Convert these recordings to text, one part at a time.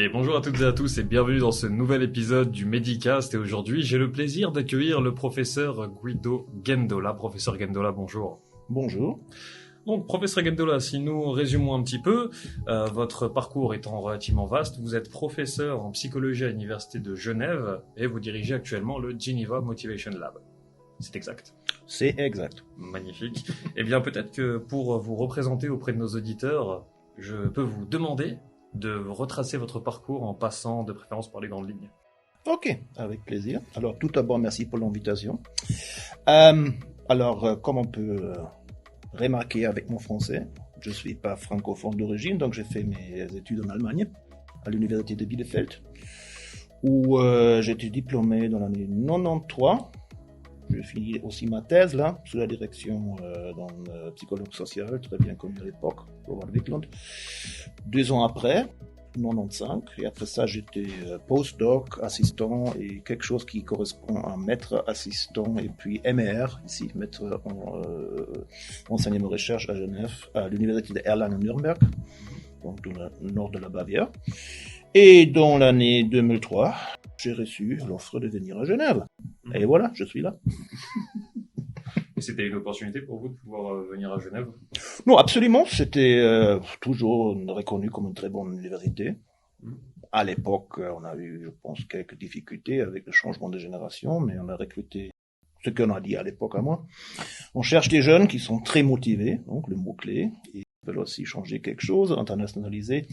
Et bonjour à toutes et à tous et bienvenue dans ce nouvel épisode du Medicast. Et aujourd'hui, j'ai le plaisir d'accueillir le professeur Guido Gendola. Professeur Gendola, bonjour. Bonjour. Donc, professeur Gendola, si nous résumons un petit peu, votre parcours étant relativement vaste, vous êtes professeur en psychologie à l'Université de Genève et vous dirigez actuellement le Geneva Motivation Lab. C'est exact? C'est exact. Magnifique. Eh bien, peut-être que pour vous représenter auprès de nos auditeurs, je peux vous demander de retracer votre parcours en passant de préférence par les grandes lignes. Ok, avec plaisir. Alors, tout d'abord, merci pour l'invitation. Comme on peut remarquer avec mon français, je ne suis pas francophone d'origine, donc j'ai fait mes études en Allemagne, à l'université de Bielefeld, où j'ai été diplômé dans l'année 93. J'ai fini aussi ma thèse là, sous la direction d'un psychologue social, très bien connu à l'époque, Robert Wickland. 2 ans après, 95, et après ça j'étais postdoc, assistant, et quelque chose qui correspond à maître assistant, et puis MER, ici, maître en enseignement recherche à Genève, à l'université de Erlangen-Nürnberg, donc dans le nord de la Bavière. Et dans l'année 2003, j'ai reçu l'offre de venir à Genève. Et voilà, je suis là. Et c'était une opportunité pour vous de pouvoir venir à Genève? Non, absolument. C'était toujours reconnu comme une très bonne université. À l'époque, on a eu, je pense, quelques difficultés avec le changement de génération, mais on a recruté, ce qu'on a dit à l'époque à moi. On cherche des jeunes qui sont très motivés, donc le mot-clé, et veulent aussi changer quelque chose, internationaliser.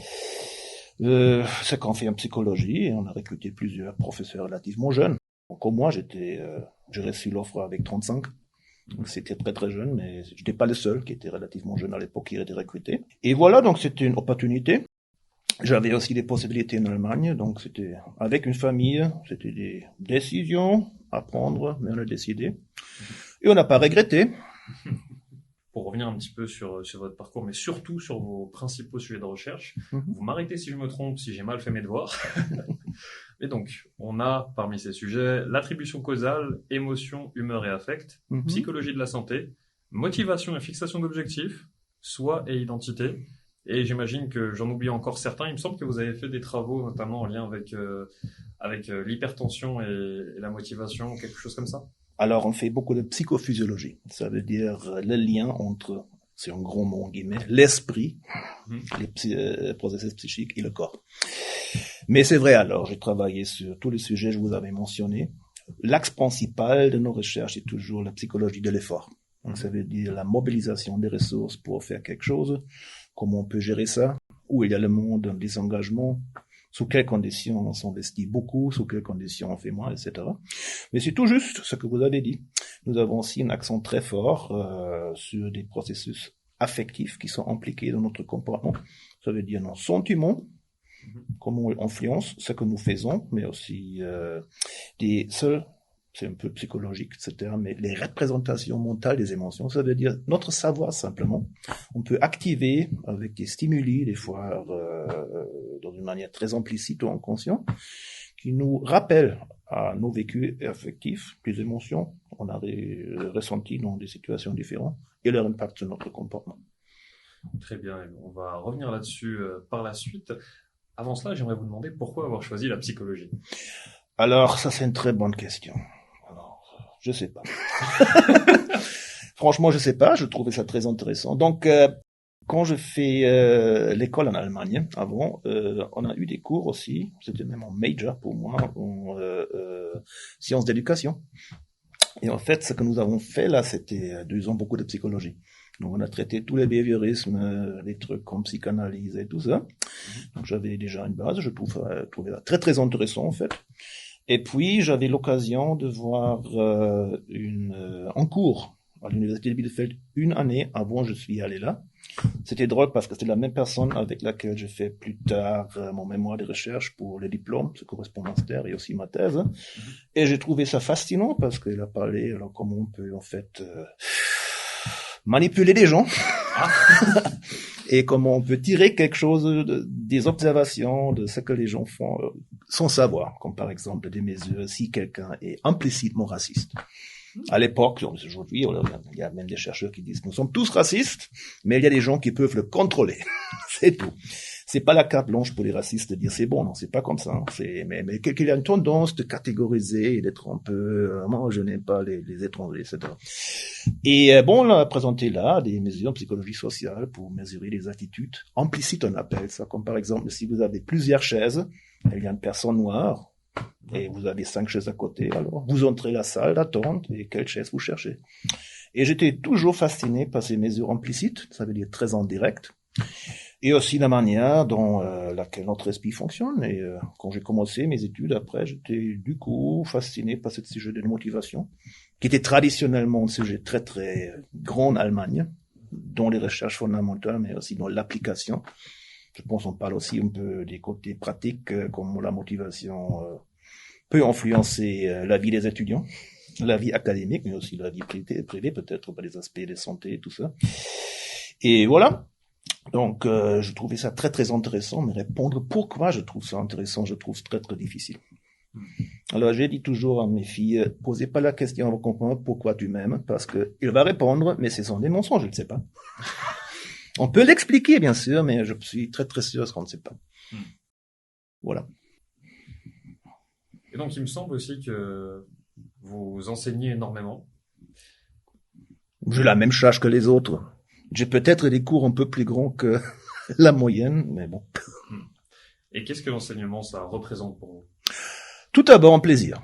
Ce qu'on fait en psychologie, et on a recruté plusieurs professeurs relativement jeunes. Donc, comme moi, j'ai reçu l'offre avec 35. Donc, c'était très très jeune, mais je n'étais pas le seul qui était relativement jeune à l'époque qui a été recruté. Et voilà, donc c'était une opportunité. J'avais aussi des possibilités en Allemagne, donc c'était avec une famille, c'était des décisions à prendre, mais on a décidé. Et on n'a pas regretté. Pour revenir un petit peu sur votre parcours, mais surtout sur vos principaux sujets de recherche, vous m'arrêtez si je me trompe, si j'ai mal fait mes devoirs. Mais donc, on a parmi ces sujets l'attribution causale, émotion, humeur et affect, psychologie de la santé, motivation et fixation d'objectifs, soi et identité. Et j'imagine que j'en oublie encore certains. Il me semble que vous avez fait des travaux, notamment en lien avec l'hypertension et la motivation, quelque chose comme ça. Alors, on fait beaucoup de psychophysiologie. Ça veut dire le lien entre, c'est un gros mot en guillemets, l'esprit, les processus psychiques et le corps. Mais c'est vrai, alors, j'ai travaillé sur tous les sujets que je vous avais mentionnés. L'axe principal de nos recherches est toujours la psychologie de l'effort. Donc, ça veut dire la mobilisation des ressources pour faire quelque chose, comment on peut gérer ça, où il y a le monde, un désengagement, sous quelles conditions on s'investit beaucoup, sous quelles conditions on fait moins, etc. Mais c'est tout juste ce que vous avez dit. Nous avons aussi un accent très fort sur des processus affectifs qui sont impliqués dans notre comportement. Ça veut dire nos sentiments, comment ils influencent ce que nous faisons, mais aussi des seuls, c'est un peu psychologique, etc., mais les représentations mentales des émotions, ça veut dire notre savoir simplement. On peut activer avec des stimuli, des fois dans une manière très implicite ou inconsciente, qui nous rappellent à nos vécus affectifs, des émotions qu'on a ressenties dans des situations différentes et leur impact sur notre comportement. Très bien, on va revenir là-dessus par la suite. Avant cela, j'aimerais vous demander pourquoi avoir choisi la psychologie. Alors, ça c'est une très bonne question. Alors, je sais pas. Franchement, je sais pas. Je trouvais ça très intéressant. Donc, quand je fais l'école en Allemagne, avant, on a eu des cours aussi. C'était même en major pour moi, en sciences d'éducation. Et en fait, ce que nous avons fait là, c'était 2 ans beaucoup de psychologie. Donc, on a traité tous les behaviorismes, les trucs comme psychanalyse et tout ça. Donc, j'avais déjà une base. Je trouvais ça très très intéressant en fait. Et puis, j'avais l'occasion de voir un cours à l'université de Bielefeld 1 année avant je suis allé là. C'était drôle parce que c'était la même personne avec laquelle j'ai fait plus tard mon mémoire de recherche pour le diplôme, ce correspond au master et aussi ma thèse. Et j'ai trouvé ça fascinant parce qu'il a parlé, alors comment on peut en fait manipuler les gens et comment on peut tirer quelque chose des observations de ce que les gens font sans savoir, comme par exemple des mesures si quelqu'un est implicitement raciste. À l'époque, aujourd'hui, il y a même des chercheurs qui disent que nous sommes tous racistes, mais il y a des gens qui peuvent le contrôler. C'est tout. C'est pas la carte blanche pour les racistes de dire c'est bon, non, c'est pas comme ça. Hein. Mais qu'il y a une tendance de catégoriser et d'être un peu, moi je n'aime pas les étrangers, etc. Et bon, on a présenté là des mesures en psychologie sociale pour mesurer les attitudes implicites, on appelle ça, comme par exemple si vous avez plusieurs chaises, il y a une personne noire et vous avez 5 chaises à côté, alors vous entrez la salle d'attente et quelle chaise vous cherchez. Et j'étais toujours fasciné par ces mesures implicites, ça veut dire très indirectes. Et aussi la manière dont laquelle notre esprit fonctionne. Et quand j'ai commencé mes études après, j'étais du coup fasciné par ce sujet de motivation, qui était traditionnellement un sujet très très grand en Allemagne, dans les recherches fondamentales, mais aussi dans l'application. Je pense qu'on parle aussi un peu des côtés pratiques, comme la motivation peut influencer la vie des étudiants, la vie académique, mais aussi la vie privée peut-être, par les aspects de santé et tout ça. Et voilà. Donc, je trouvais ça très, très intéressant, mais répondre pourquoi je trouve ça intéressant, je trouve très, très difficile. Alors, j'ai dit toujours à mes filles, posez pas la question à vos compagnons, pourquoi tu m'aimes, parce que il va répondre, mais ce sont des mensonges, je ne sais pas. On peut l'expliquer, bien sûr, mais je suis très, très sûr qu'on ne sait pas. Voilà. Et donc, il me semble aussi que vous enseignez énormément. J'ai la même charge que les autres. J'ai peut-être des cours un peu plus grands que la moyenne, mais bon. Et qu'est-ce que l'enseignement, ça représente pour vous? Tout d'abord, un plaisir.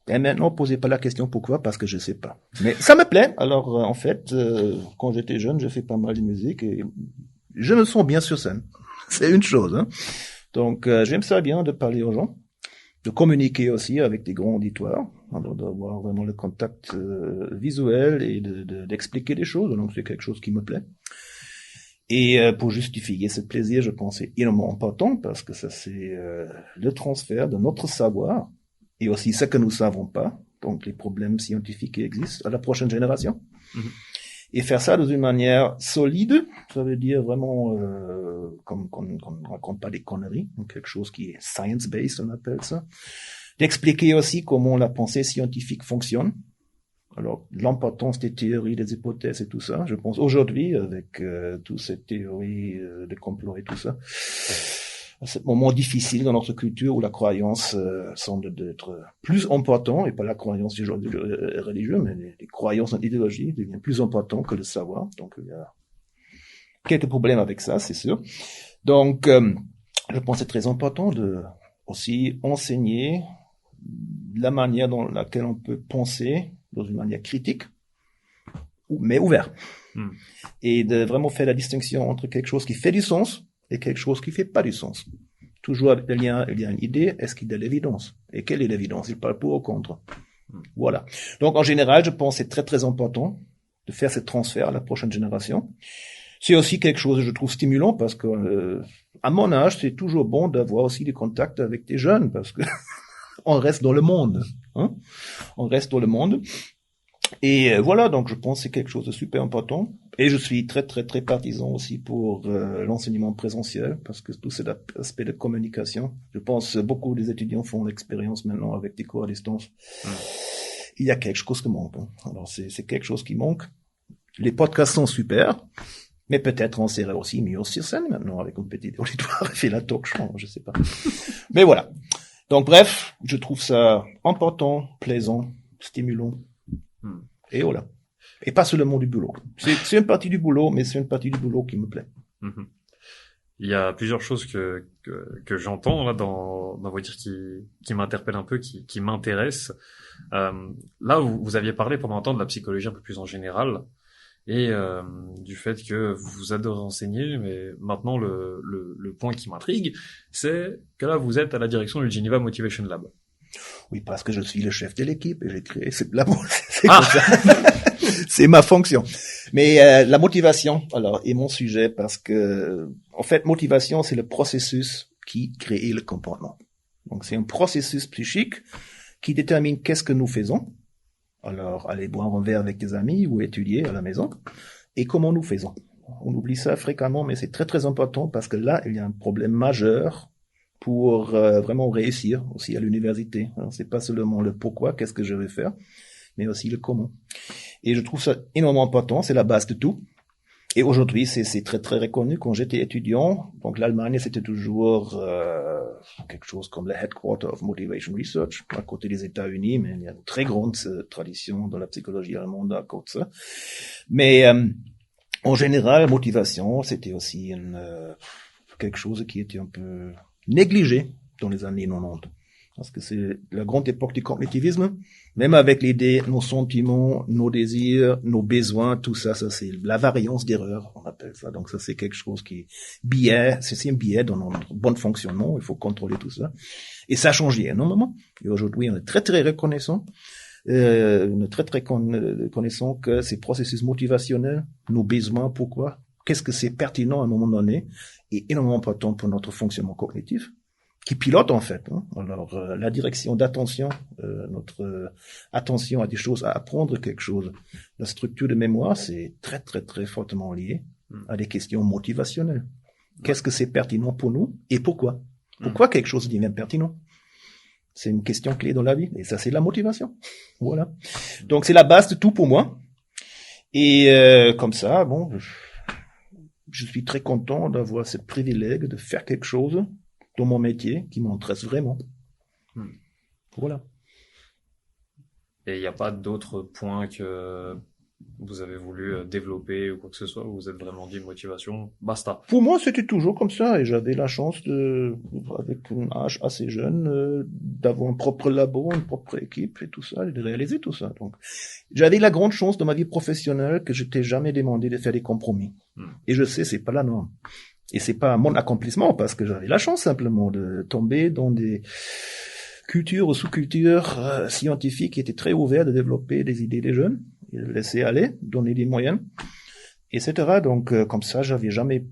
Et maintenant, posez pas la question pourquoi, parce que je sais pas. Mais ça me plaît. Alors, en fait, quand j'étais jeune, j'ai fait pas mal de musique et je me sens bien sur scène. C'est une chose, hein. Donc, j'aime ça bien de parler aux gens, de communiquer aussi avec des grands auditoires, alors d'avoir vraiment le contact visuel et d'expliquer des choses. Donc, c'est quelque chose qui me plaît. Et pour justifier ce plaisir, je pense que c'est énormément important parce que ça, c'est le transfert de notre savoir et aussi ce que nous savons pas, donc les problèmes scientifiques qui existent, à la prochaine génération. Et faire ça de une manière solide, ça veut dire vraiment qu'on ne raconte pas des conneries, donc quelque chose qui est science-based, on appelle ça. D'expliquer aussi comment la pensée scientifique fonctionne. Alors, l'importance des théories, des hypothèses et tout ça, je pense aujourd'hui, avec toutes ces théories de complot et tout ça, à ce moment difficile dans notre culture où la croyance semble être plus important, et pas la croyance religieuse, mais les croyances en idéologie deviennent plus importantes que le savoir. Donc, il y a quelques problèmes avec ça, c'est sûr. Donc, je pense que c'est très important de aussi enseigner la manière dans laquelle on peut penser dans une manière critique, mais ouverte. Et de vraiment faire la distinction entre quelque chose qui fait du sens et quelque chose qui fait pas du sens. Toujours, il y a une idée, est-ce qu'il y a de l'évidence? Et quelle est l'évidence? Il parle pour ou contre? Voilà. Donc, en général, je pense que c'est très, très important de faire ce transfert à la prochaine génération. C'est aussi quelque chose que je trouve stimulant parce que, à mon âge, c'est toujours bon d'avoir aussi des contacts avec des jeunes parce que on reste dans le monde, hein. On reste dans le monde. Et voilà, donc je pense que c'est quelque chose de super important. Et je suis très, très, très partisan aussi pour l'enseignement présentiel, parce que tout cet aspect de communication, je pense beaucoup des étudiants font l'expérience maintenant avec des cours à distance. Il y a quelque chose qui manque. Hein. Alors c'est quelque chose qui manque. Les podcasts sont super, mais peut-être on serait aussi mieux sur scène maintenant avec un petit auditoire et fait la talk show, je sais pas. Mais voilà. Donc bref, je trouve ça important, plaisant, stimulant. Et voilà. Et pas seulement du boulot. C'est une partie du boulot, mais c'est une partie du boulot qui me plaît. Il y a plusieurs choses que j'entends là dans vos dires qui m'interpellent un peu, qui m'intéressent. Là, vous aviez parlé pendant un temps de la psychologie un peu plus en général et du fait que vous adorez enseigner, mais maintenant le point qui m'intrigue, c'est que là vous êtes à la direction du Geneva Motivation Lab. Oui, parce que je suis le chef de l'équipe et j'ai créé cette labo. C'est comme ça. C'est ma fonction. Mais la motivation, alors, est mon sujet parce que, en fait, motivation, c'est le processus qui crée le comportement. Donc, c'est un processus psychique qui détermine qu'est-ce que nous faisons. Alors, aller boire un verre avec des amis ou étudier à la maison et comment nous faisons. On oublie ça fréquemment, mais c'est très, très important parce que là, il y a un problème majeur pour vraiment réussir aussi à l'université. Alors, c'est pas seulement le pourquoi, qu'est-ce que je vais faire, mais aussi le comment. Et je trouve ça énormément important, c'est la base de tout. Et aujourd'hui, c'est très très reconnu. Quand j'étais étudiant, donc l'Allemagne, c'était toujours quelque chose comme le Headquarter of Motivation Research, à côté des États-Unis, mais il y a une très grande tradition dans la psychologie allemande à côté de ça. Mais en général, motivation, c'était aussi quelque chose qui était un peu négligé dans les années 90. Parce que c'est la grande époque du cognitivisme. Même avec l'idée, nos sentiments, nos désirs, nos besoins, tout ça, ça c'est la variance d'erreur, on appelle ça. Donc ça c'est quelque chose qui est biais, c'est un biais dans notre bon fonctionnement. Il faut contrôler tout ça. Et ça a changé énormément. Et aujourd'hui, on est très très reconnaissant. On est très très reconnaissant que ces processus motivationnels, nos besoins, pourquoi, qu'est-ce que c'est pertinent à un moment donné, est énormément important pour notre fonctionnement cognitif, qui pilote en fait. Alors la direction d'attention, notre attention à des choses, à apprendre quelque chose, la structure de mémoire, c'est très très très fortement lié à des questions motivationnelles. Qu'est-ce que c'est pertinent pour nous et pourquoi? Pourquoi quelque chose devient pertinent? C'est une question clé dans la vie et ça c'est la motivation. Voilà. Donc c'est la base de tout pour moi. Et comme ça, bon, je suis très content d'avoir ce privilège de faire quelque chose dans mon métier qui m'intéresse vraiment. Voilà. Et il n'y a pas d'autres points que vous avez voulu développer ou quoi que ce soit, où vous êtes vraiment dit motivation, basta. Pour moi, c'était toujours comme ça et j'avais la chance avec un âge assez jeune, d'avoir un propre labo, une propre équipe et tout ça, et de réaliser tout ça. Donc, j'avais la grande chance dans ma vie professionnelle que je t'ai jamais demandé de faire des compromis. Et je sais, c'est pas la norme. Et c'est pas mon accomplissement parce que j'avais la chance simplement de tomber dans des cultures ou sous-cultures scientifiques qui étaient très ouvertes de développer des idées des jeunes, et de laisser aller, donner des moyens, etc. Donc comme ça, j'avais jamais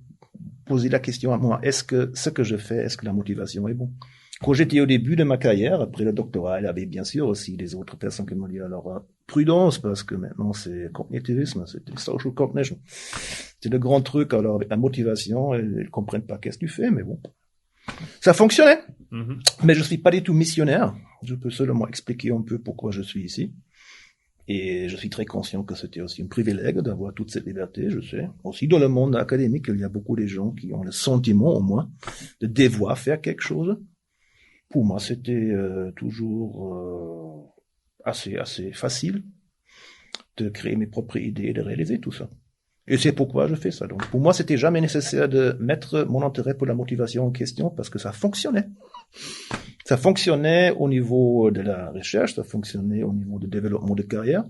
posé la question à moi, est-ce que ce que je fais, est-ce que la motivation est bon? Quand j'étais au début de ma carrière, après le doctorat, il y avait bien sûr aussi des autres personnes qui m'ont dit alors prudence parce que maintenant c'est cognitivisme, c'est social cognition. C'est le grand truc, alors avec la motivation, ils comprennent pas qu'est-ce que tu fais, mais bon. Ça fonctionnait. Mais je suis pas du tout missionnaire. Je peux seulement expliquer un peu pourquoi je suis ici. Et je suis très conscient que c'était aussi un privilège d'avoir toute cette liberté, je sais. Aussi dans le monde académique, il y a beaucoup de gens qui ont le sentiment, au moins, de devoir faire quelque chose. Pour moi, c'était toujours assez facile de créer mes propres idées et de réaliser tout ça. Et c'est pourquoi je fais ça. Donc, pour moi, c'était jamais nécessaire de mettre mon intérêt pour la motivation en question parce que ça fonctionnait. Ça fonctionnait au niveau de la recherche, ça fonctionnait au niveau du développement de carrière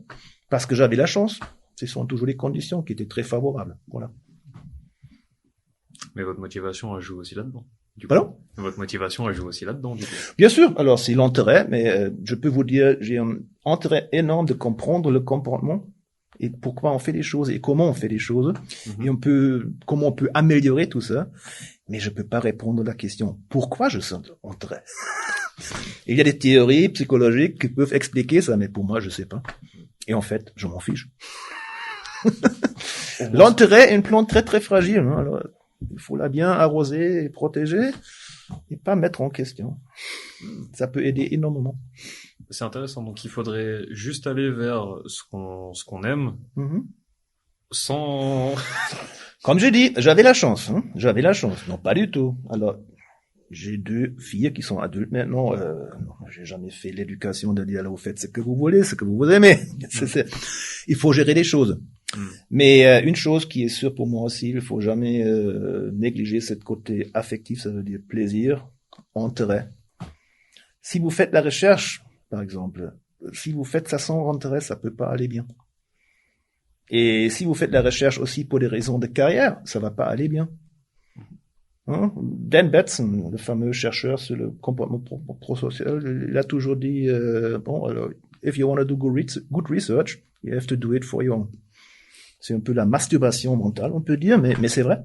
parce que j'avais la chance. Ce sont toujours les conditions qui étaient très favorables. Voilà. Mais votre motivation, elle joue aussi là-dedans. Pardon ? Votre motivation, elle joue aussi là-dedans, du coup. Bien sûr. Alors, c'est l'intérêt, mais je peux vous dire, j'ai un intérêt énorme de comprendre le comportement et pourquoi on fait les choses et comment on fait les choses et comment on peut améliorer tout ça. Mais je peux pas répondre à la question pourquoi je sens intérêt. Il y a des théories psychologiques qui peuvent expliquer ça, mais pour moi, je sais pas. Et en fait, je m'en fiche. L'intérêt est une plante très très fragile. Hein, alors, il faut la bien arroser et protéger et pas mettre en question. Ça peut aider énormément. C'est intéressant. Donc, il faudrait juste aller vers ce qu'on aime, sans... Comme j'ai dit, j'avais la chance. J'avais la chance. Non, pas du tout. Alors, j'ai 2 filles qui sont adultes maintenant. J'ai jamais fait l'éducation de dire, vous faites ce que vous voulez, ce que vous aimez. Il faut gérer les choses. Mais une chose qui est sûre pour moi aussi, il faut jamais négliger ce côté affectif, ça veut dire plaisir, intérêt. Si vous faites la recherche, par exemple, si vous faites ça sans intérêt, ça peut pas aller bien. Et si vous faites la recherche aussi pour des raisons de carrière, ça va pas aller bien. Dan Batson, le fameux chercheur sur le comportement prosocial, il a toujours dit, alors, if you want to do good research, you have to do it for your own. C'est un peu la masturbation mentale, on peut dire, mais c'est vrai.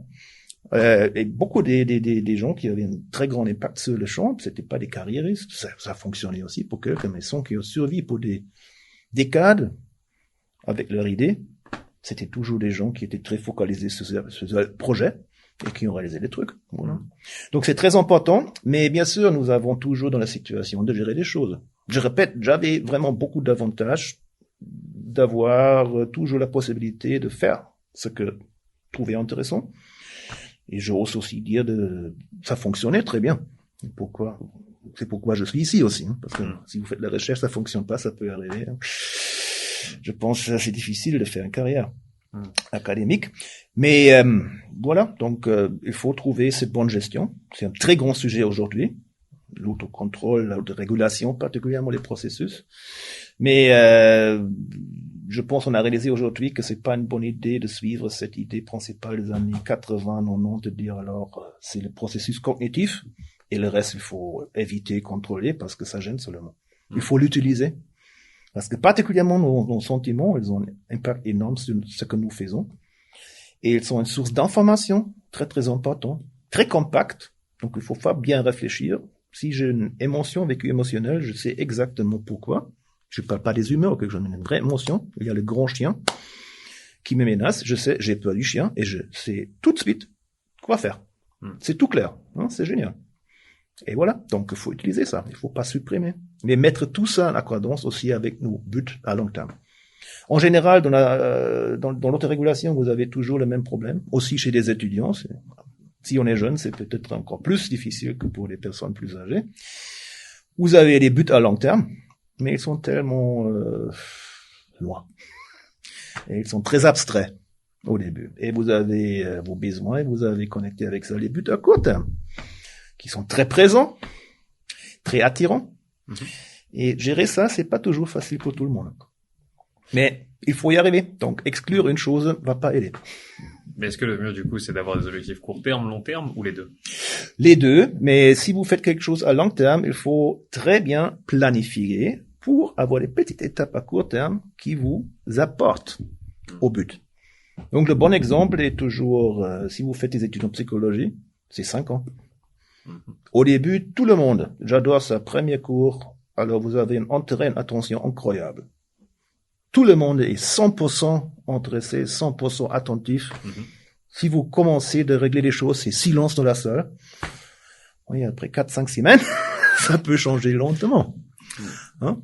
Et beaucoup des gens qui avaient un très grand impact sur le champ, c'était pas des carriéristes. Ça fonctionnait aussi pour quelques maisons qui ont survécu pour des décades avec leur idée. C'était toujours des gens qui étaient très focalisés sur ce projet et qui ont réalisé des trucs. Voilà. Donc c'est très important, mais bien sûr, nous avons toujours dans la situation de gérer les choses. Je répète, j'avais vraiment beaucoup d'avantages d'avoir toujours la possibilité de faire ce que trouvé intéressant. Et j'ose aussi dire ça fonctionnait très bien. C'est pourquoi je suis ici aussi, hein, parce que si vous faites de la recherche, ça fonctionne pas, ça peut arriver. Hein. Je pense que c'est difficile de faire une carrière académique. Mais voilà, donc il faut trouver cette bonne gestion. C'est un très grand sujet aujourd'hui. L'autocontrôle, l'autorégulation, particulièrement les processus. Mais je pense qu'on a réalisé aujourd'hui que c'est pas une bonne idée de suivre cette idée principale des années 80, 90, de dire alors c'est le processus cognitif et le reste il faut éviter, contrôler parce que ça gêne seulement. Il faut l'utiliser parce que particulièrement nos sentiments, ils ont un impact énorme sur ce que nous faisons et ils sont une source d'information très très importante, très compacte. Donc il faut pas bien réfléchir. Si j'ai une émotion, vécu émotionnel, je sais exactement pourquoi. Je parle pas des humeurs, que j'en ai une vraie émotion. Il y a le grand chien qui me menace. Je sais, j'ai peur du chien et je sais tout de suite quoi faire. C'est tout clair. Hein, c'est génial. Et voilà. Donc, il faut utiliser ça. Il faut pas supprimer. Mais mettre tout ça en accordance aussi avec nos buts à long terme. En général, dans l'autorégulation, vous avez toujours le même problème. Aussi chez des étudiants. Si on est jeune, c'est peut-être encore plus difficile que pour les personnes plus âgées. Vous avez des buts à long terme, mais ils sont tellement loin. Et ils sont très abstraits au début. Et vous avez vos besoins, et vous avez connecté avec ça les buts à court terme, qui sont très présents, très attirants. Et gérer ça, c'est pas toujours facile pour tout le monde. Mais il faut y arriver. Donc, exclure une chose va pas aider. Mais est-ce que le mieux, du coup, c'est d'avoir des objectifs court terme, long terme, ou les deux? Les deux, mais si vous faites quelque chose à long terme, il faut très bien planifier pour avoir des petites étapes à court terme qui vous apportent au but. Donc, le bon exemple est toujours, si vous faites des études en psychologie, c'est 5 ans. Au début, tout le monde, j'adore ça, premier cours, alors vous avez un intérêt, une attention incroyable. Tout le monde est 100% intéressé, 100% attentif. Si vous commencez de régler les choses, c'est silence dans la salle. Oui, après 4-5 semaines, ça peut changer lentement. Hein?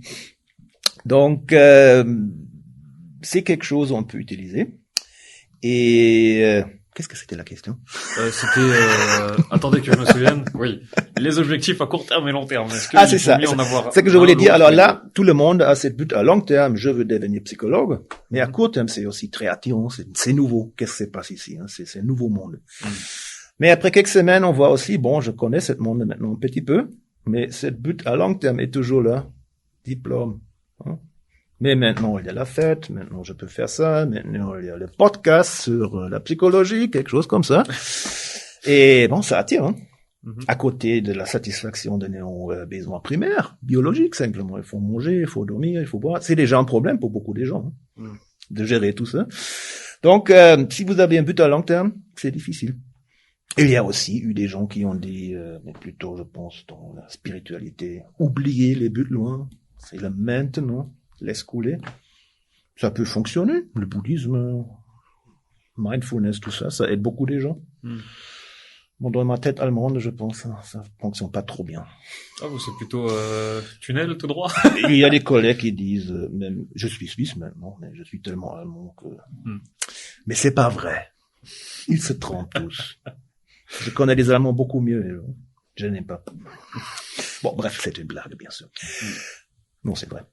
Donc, c'est quelque chose qu'on peut utiliser. Et qu'est-ce que c'était la question? Attendez que je me souvienne. Oui, les objectifs à court terme et long terme. Est-ce que c'est ça. C'est que je voulais dire. Alors là, tout le monde a cette but à long terme. Je veux devenir psychologue, mais à court terme, c'est aussi très attirant. C'est nouveau. Qu'est-ce qui se passe ici? Hein? C'est un nouveau monde. Mais après quelques semaines, on voit aussi, bon, je connais ce monde maintenant un petit peu, mais cette but à long terme est toujours là. Diplôme. Hein? Mais maintenant, il y a la fête, maintenant je peux faire ça, maintenant il y a le podcast sur la psychologie, quelque chose comme ça. Et bon, ça attire, hein. À côté de la satisfaction de nos besoins primaires, biologiques simplement. Il faut manger, il faut dormir, il faut boire. C'est déjà un problème pour beaucoup de gens, hein, de gérer tout ça. Donc, si vous avez un but à long terme, c'est difficile. Il y a aussi eu des gens qui ont dit, mais plutôt, je pense, dans la spiritualité, oublier les buts loin, c'est le maintenant. Laisse couler. Ça peut fonctionner. Le bouddhisme, mindfulness, tout ça, ça aide beaucoup les gens. Bon, dans ma tête allemande, je pense, ça fonctionne pas trop bien. Ah, c'est plutôt tunnel tout droit. Il y a des collègues qui disent, même, je suis suisse maintenant, mais je suis tellement allemand que... Mais c'est pas vrai. Ils se trompent tous. Je connais des Allemands beaucoup mieux. Je n'aime pas. Bon, bref, c'est une blague, bien sûr. Non, c'est vrai.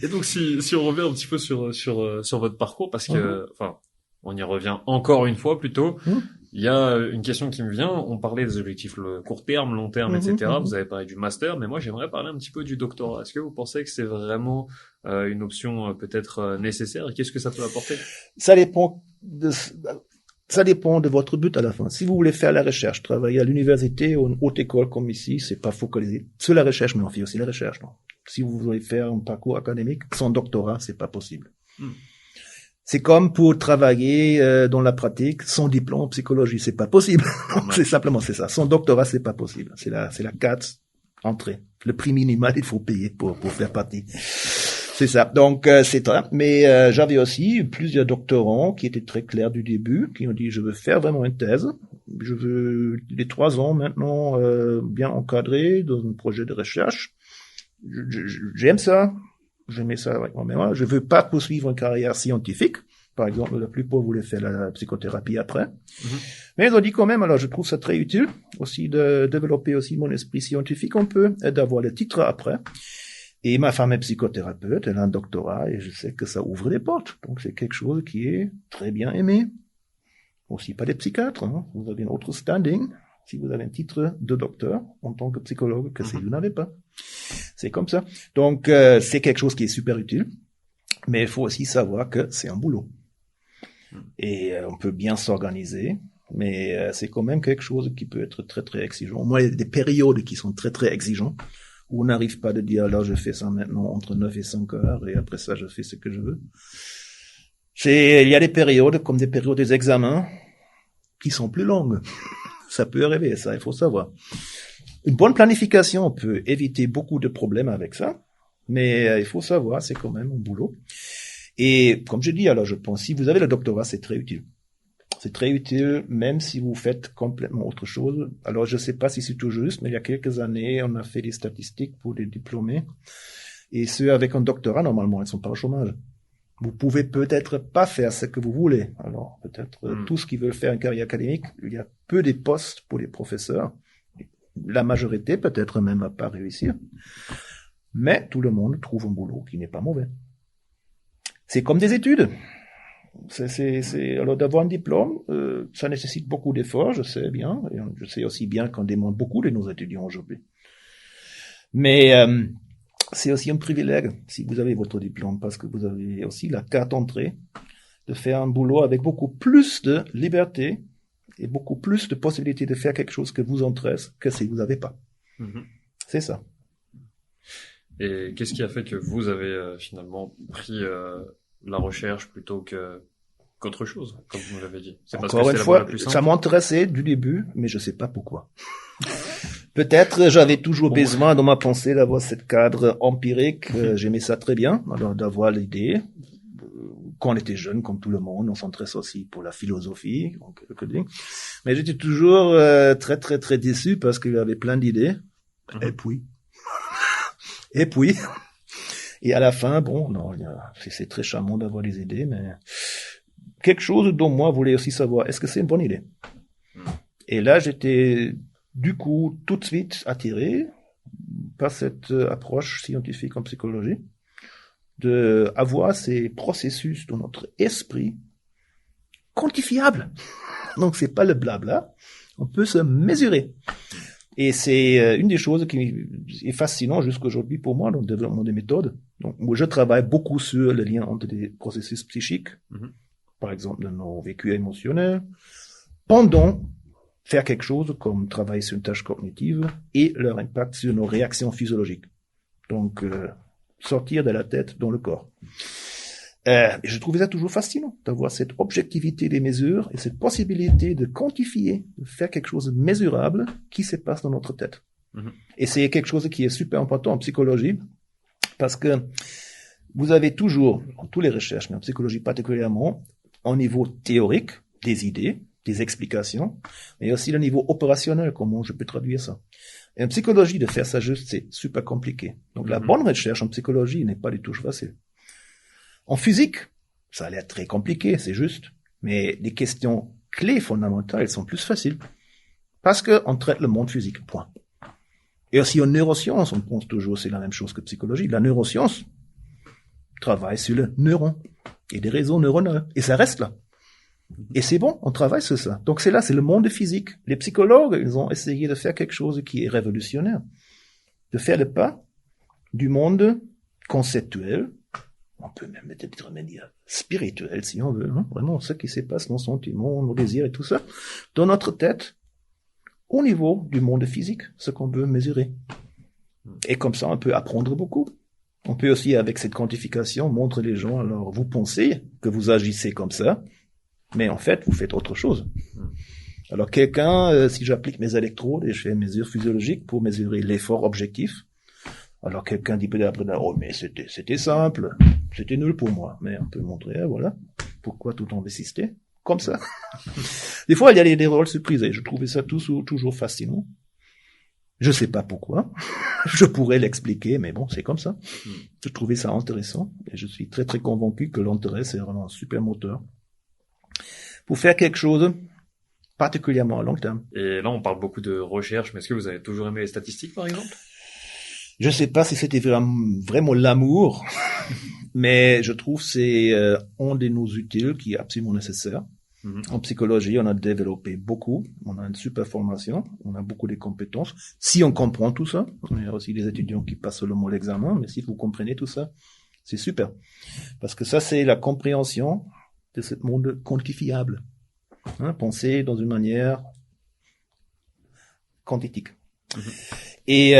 Et donc, si on revient un petit peu sur votre parcours, parce que, on y revient encore une fois plutôt. Il y a une question qui me vient. On parlait des objectifs court terme, long terme, etc. Vous avez parlé du master, mais moi, j'aimerais parler un petit peu du doctorat. Est-ce que vous pensez que c'est vraiment une option peut-être nécessaire? Et qu'est-ce que ça peut apporter? Ça dépend de votre but à la fin. Si vous voulez faire la recherche, travailler à l'université ou une haute école comme ici, c'est pas focalisé sur la recherche, mais on fait aussi la recherche, non? Si vous voulez faire un parcours académique sans doctorat, c'est pas possible. C'est comme pour travailler dans la pratique sans diplôme en psychologie, c'est pas possible. C'est simplement c'est ça. Sans doctorat, c'est pas possible. C'est la carte entrée. Le prix minimal, il faut payer pour faire partie. C'est ça. Donc, c'est ça. Mais j'avais aussi plusieurs doctorants qui étaient très clairs du début, qui ont dit, je veux faire vraiment une thèse. Je veux les 3 ans maintenant bien encadrés dans un projet de recherche. J'aime ça. J'aimais ça avec mon mémoire. Je veux pas poursuivre une carrière scientifique Par exemple, la plupart voulaient faire la psychothérapie après. Mais ils ont dit quand même, alors je trouve ça très utile aussi de développer aussi mon esprit scientifique un peu et d'avoir le titre après. Et ma femme est psychothérapeute, elle a un doctorat et je sais que ça ouvre des portes. Donc c'est quelque chose qui est très bien aimé. Aussi pas des psychiatres, hein. Vous avez un autre standing si vous avez un titre de docteur en tant que psychologue que si vous n'avez pas. C'est comme ça. Donc c'est quelque chose qui est super utile. Mais il faut aussi savoir que c'est un boulot. Et on peut bien s'organiser, mais c'est quand même quelque chose qui peut être très très exigeant. Moi, il y a des périodes qui sont très très exigeantes, où on n'arrive pas de dire, alors je fais ça maintenant entre 9 et 5 heures, et après ça je fais ce que je veux. Il y a des périodes, comme des périodes des examens, qui sont plus longues. Ça peut arriver, ça, il faut savoir. Une bonne planification peut éviter beaucoup de problèmes avec ça, mais il faut savoir, c'est quand même un boulot. Et comme je dis, alors je pense, si vous avez le doctorat, c'est très utile. C'est très utile, même si vous faites complètement autre chose. Alors je ne sais pas si c'est tout juste, mais il y a quelques années, on a fait des statistiques pour les diplômés. Et ceux avec un doctorat, normalement, ils sont pas au chômage. Vous pouvez peut-être pas faire ce que vous voulez. Alors peut-être tous qui veulent faire une carrière académique, il y a peu de postes pour les professeurs. La majorité peut-être même à pas réussir. Mais tout le monde trouve un boulot qui n'est pas mauvais. C'est comme des études. Alors d'avoir un diplôme, ça nécessite beaucoup d'efforts, je sais bien. Et je sais aussi bien qu'on demande beaucoup de nos étudiants aujourd'hui. Mais c'est aussi un privilège si vous avez votre diplôme, parce que vous avez aussi la carte d'entrée de faire un boulot avec beaucoup plus de liberté et beaucoup plus de possibilités de faire quelque chose que vous intéresse que si vous n'avez pas. C'est ça. Et qu'est-ce qui a fait que vous avez finalement pris la recherche plutôt qu'autre chose, comme vous nous l'avez dit? C'est parce que encore une fois, la plus simple. Ça m'intéressait du début, mais je sais pas pourquoi. Peut-être j'avais toujours besoin dans ma pensée d'avoir cette cadre empirique. J'aimais ça très bien, alors d'avoir l'idée. Quand on était jeune, comme tout le monde, on s'intéresse aussi pour la philosophie, mais j'étais toujours très très très déçu parce qu'il y avait plein d'idées. Et puis, et à la fin, bon, non, c'est très charmant d'avoir des idées, mais quelque chose dont moi voulais aussi savoir, est-ce que c'est une bonne idée? Et là, j'étais du coup tout de suite attiré par cette approche scientifique en psychologie, de avoir ces processus dans notre esprit quantifiables. Donc c'est pas le blabla, on peut se mesurer. Et c'est une des choses qui est fascinante jusqu'aujourd'hui pour moi dans le développement des méthodes. Donc, moi, je travaille beaucoup sur le lien entre des processus psychiques, par exemple de nos vécus émotionnels, pendant faire quelque chose comme travailler sur une tâche cognitive et leur impact sur nos réactions physiologiques. Donc, sortir de la tête dans le corps. Et je trouvais ça toujours fascinant d'avoir cette objectivité des mesures et cette possibilité de quantifier, de faire quelque chose de mesurable qui se passe dans notre tête. Et c'est quelque chose qui est super important en psychologie parce que vous avez toujours, dans toutes les recherches, mais en psychologie particulièrement, au niveau théorique, des idées, des explications, mais aussi le niveau opérationnel, comment je peux traduire ça. Et en psychologie, de faire ça juste, c'est super compliqué. Donc la bonne recherche en psychologie n'est pas du tout facile. En physique, ça a l'air très compliqué, c'est juste. Mais les questions clés fondamentales, elles sont plus faciles. Parce qu'on traite le monde physique, point. Et aussi en neurosciences, on pense toujours c'est la même chose que psychologie. La neuroscience travaille sur le neuron et des réseaux neuronaux. Et ça reste là. Et c'est bon, on travaille sur ça. Donc c'est là, c'est le monde physique. Les psychologues, ils ont essayé de faire quelque chose qui est révolutionnaire. De faire le pas du monde conceptuel, on peut même peut-être dire spirituel si on veut, hein, vraiment ce qui se passe dans nos sentiments, nos désirs et tout ça, dans notre tête, au niveau du monde physique, ce qu'on peut mesurer. Et comme ça, on peut apprendre beaucoup. On peut aussi, avec cette quantification, montrer les gens, alors vous pensez que vous agissez comme ça, mais en fait, vous faites autre chose. Alors quelqu'un, si j'applique mes électrodes et je fais une mesure physiologique pour mesurer l'effort objectif, alors quelqu'un dit peut-être, oh mais c'était simple, c'était nul pour moi, mais on peut montrer, voilà, pourquoi tout insister, comme ça. Des fois, il y a des rôles surprisés, je trouvais ça toujours fascinant. Je sais pas pourquoi. Je pourrais l'expliquer, mais bon, c'est comme ça. Je trouvais ça intéressant et je suis très très convaincu que l'intérêt c'est vraiment un super moteur pour faire quelque chose, particulièrement à long terme. Et là, on parle beaucoup de recherche, mais est-ce que vous avez toujours aimé les statistiques, par exemple? Je sais pas si c'était vraiment l'amour, mais je trouve que c'est un de nos utiles qui est absolument nécessaire. En psychologie, on a développé beaucoup, on a une super formation, on a beaucoup de compétences. Si on comprend tout ça, il y a aussi des étudiants qui passent seulement l'examen, mais si vous comprenez tout ça, c'est super. Parce que ça, c'est la compréhension de ce monde quantifiable. Penser dans une manière quantitique. Et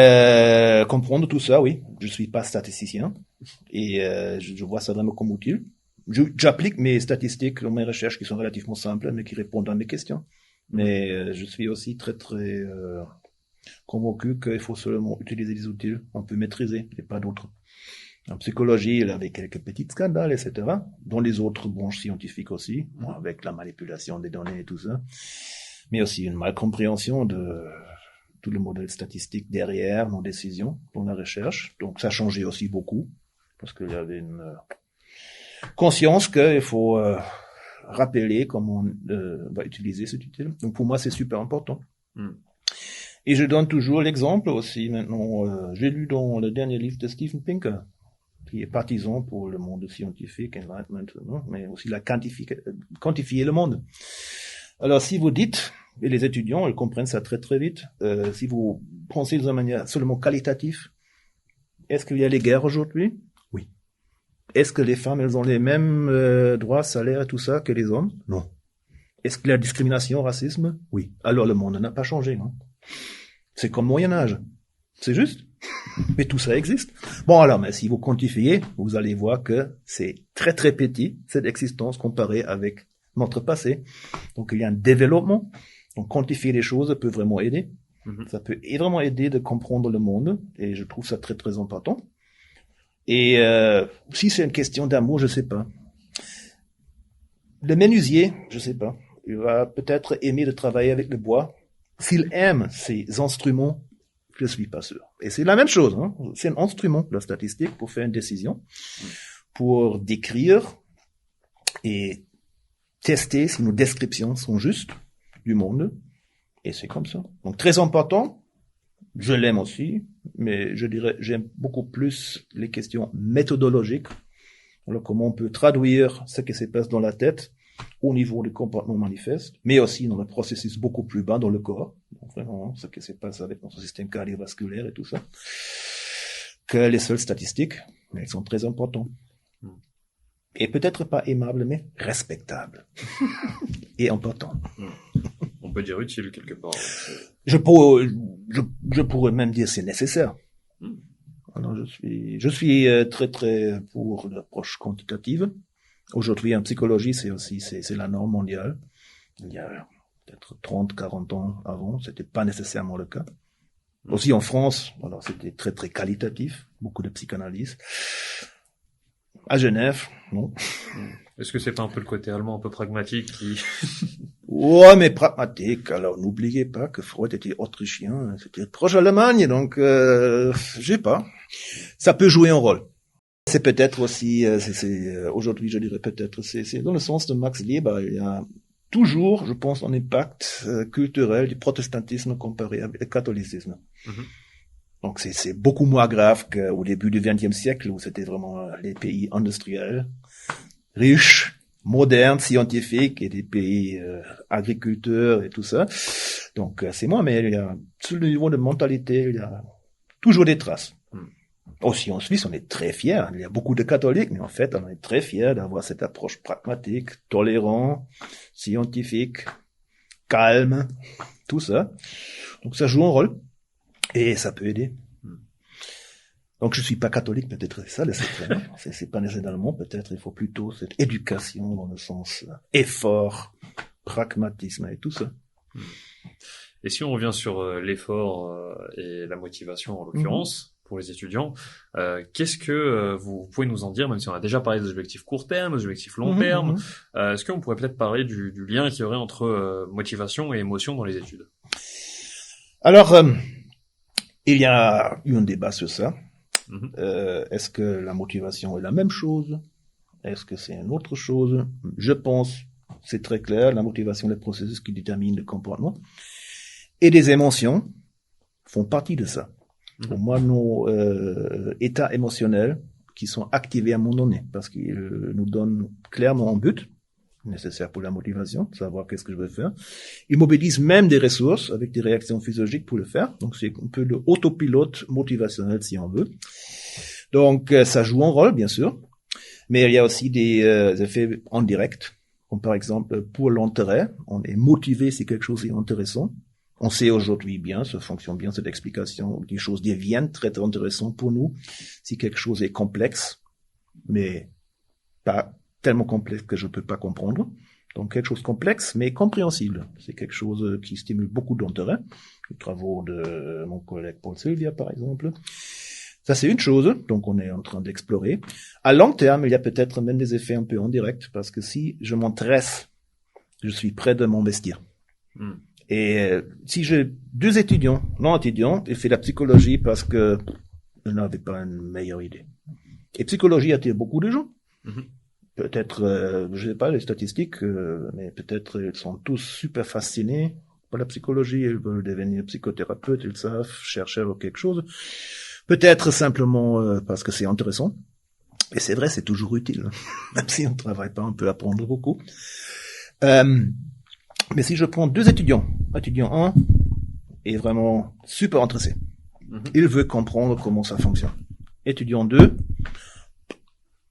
comprendre tout ça, oui, je suis pas statisticien, et je vois ça vraiment comme utile. J'applique mes statistiques dans mes recherches qui sont relativement simples, mais qui répondent à mes questions. Mais je suis aussi très très convaincu qu'il faut seulement utiliser des outils on peut maîtriser et pas d'autres. En psychologie, il y avait quelques petits scandales, etc. Dans les autres branches scientifiques aussi, avec la manipulation des données et tout ça. Mais aussi une malcompréhension de tout le modèle statistique derrière nos décisions dans la recherche. Donc ça a changé aussi beaucoup, parce qu'il y avait une conscience qu'il faut rappeler comment on va utiliser cet outil. Donc pour moi, c'est super important. Et je donne toujours l'exemple aussi maintenant. J'ai lu dans le dernier livre de Steven Pinker, qui est partisan pour le monde scientifique, enlightenment, mais aussi quantifier le monde. Alors si vous dites, et les étudiants, ils comprennent ça très très vite, si vous pensez de manière seulement qualitative, est-ce qu'il y a les guerres aujourd'hui? Oui. Est-ce que les femmes, elles ont les mêmes droits, salaires et tout ça que les hommes? Non. Est-ce qu'il y a discrimination, racisme? Oui. Alors le monde n'a pas changé, non? C'est comme Moyen-Âge. C'est juste. Mais tout ça existe. Bon alors, mais si vous quantifiez, vous allez voir que c'est très très petit, cette existence comparée avec notre passé. Donc il y a un développement. Donc quantifier les choses peut vraiment aider. Ça peut vraiment aider de comprendre le monde. Et je trouve ça très très important. Et si c'est une question d'amour, je sais pas. Le menuisier, je sais pas. Il va peut-être aimer de travailler avec le bois. S'il aime ces instruments, je suis pas sûr. Et c'est la même chose. C'est un instrument, la statistique, pour faire une décision, pour décrire et tester si nos descriptions sont justes du monde. Et c'est comme ça. Donc très important. Je l'aime aussi, mais je dirais j'aime beaucoup plus les questions méthodologiques. Alors comment on peut traduire ce qui se passe dans la tête au niveau du comportement manifeste, mais aussi dans le processus beaucoup plus bas dans le corps, donc vraiment ce qui se passe avec notre système cardiovasculaire et tout ça, que les seules statistiques, mais elles sont très importantes. Et peut-être pas aimables, mais respectables. Et importantes. On peut dire utile quelque part. Je pourrais même dire c'est nécessaire. Alors je suis très très pour l'approche quantitative. Aujourd'hui, en psychologie, c'est la norme mondiale. Il y a peut-être 30, 40 ans avant, c'était pas nécessairement le cas. Aussi en France, alors c'était très très qualitatif, beaucoup de psychanalyse. À Genève, non. Est-ce que c'est pas un peu le côté allemand, un peu pragmatique qui... Ouais, mais pragmatique. Alors, n'oubliez pas que Freud était autrichien, c'était proche d'Allemagne, donc, je sais pas. Ça peut jouer un rôle. C'est peut-être aussi, aujourd'hui, je dirais peut-être, c'est dans le sens de Max Weber, il y a toujours, je pense, un impact culturel du protestantisme comparé avec le catholicisme. Donc c'est beaucoup moins grave qu'au début du XXe siècle où c'était vraiment les pays industriels, riches, modernes, scientifiques et des pays agriculteurs et tout ça. Donc c'est moins, mais il y a sur le niveau de mentalité, il y a toujours des traces. Aussi en Suisse, on est très fiers. Il y a beaucoup de catholiques, mais en fait, on est très fiers d'avoir cette approche pragmatique, tolérant, scientifique, calme, tout ça. Donc ça joue un rôle. Et ça peut aider. Donc je suis pas catholique, peut-être c'est ça le secret. C'est pas nécessairement, peut-être il faut plutôt cette éducation dans le sens effort, pragmatisme et tout ça. Et si on revient sur l'effort et la motivation en l'occurrence pour les étudiants, qu'est-ce que vous pouvez nous en dire, même si on a déjà parlé des objectifs court terme, des objectifs long terme, est-ce qu'on pourrait peut-être parler du lien qu'il y aurait entre motivation et émotion dans les études? Alors, Il y a eu un débat sur ça. Est-ce que la motivation est la même chose? Est-ce que c'est une autre chose? Je pense, c'est très clair, la motivation est le processus qui détermine le comportement. Et des émotions font partie de ça. Pour moi, nos états émotionnels qui sont activés à un moment donné, parce qu'ils nous donnent clairement un but nécessaire pour la motivation, savoir qu'est-ce que je veux faire. Ils mobilisent même des ressources avec des réactions physiologiques pour le faire. Donc, c'est un peu le autopilote motivationnel, si on veut. Donc, ça joue un rôle, bien sûr. Mais il y a aussi des effets indirects, comme par exemple, pour l'intérêt, on est motivé si quelque chose est intéressant. On sait aujourd'hui bien, ça fonctionne bien, cette explication, des choses deviennent très intéressantes pour nous si quelque chose est complexe, mais pas tellement complexe que je peux pas comprendre. Donc quelque chose complexe, mais compréhensible. C'est quelque chose qui stimule beaucoup d'intérêt. Les travaux de mon collègue Paul Sylvia, par exemple. Ça, c'est une chose, donc on est en train d'explorer. À long terme, il y a peut-être même des effets un peu indirects, parce que si je m'intéresse, je suis prêt de m'investir. Et si j'ai deux étudiants, ils font la psychologie parce que ils n'avaient pas une meilleure idée. Et psychologie attire beaucoup de gens. Peut-être, je sais pas les statistiques, mais peut-être ils sont tous super fascinés par la psychologie, ils veulent devenir psychothérapeutes, ils savent chercher quelque chose. Peut-être simplement parce que c'est intéressant. Et c'est vrai, c'est toujours utile. Même si on ne travaille pas, on peut apprendre beaucoup. Mais si je prends deux étudiant 1 est vraiment super intéressé. Il veut comprendre comment ça fonctionne. Étudiant 2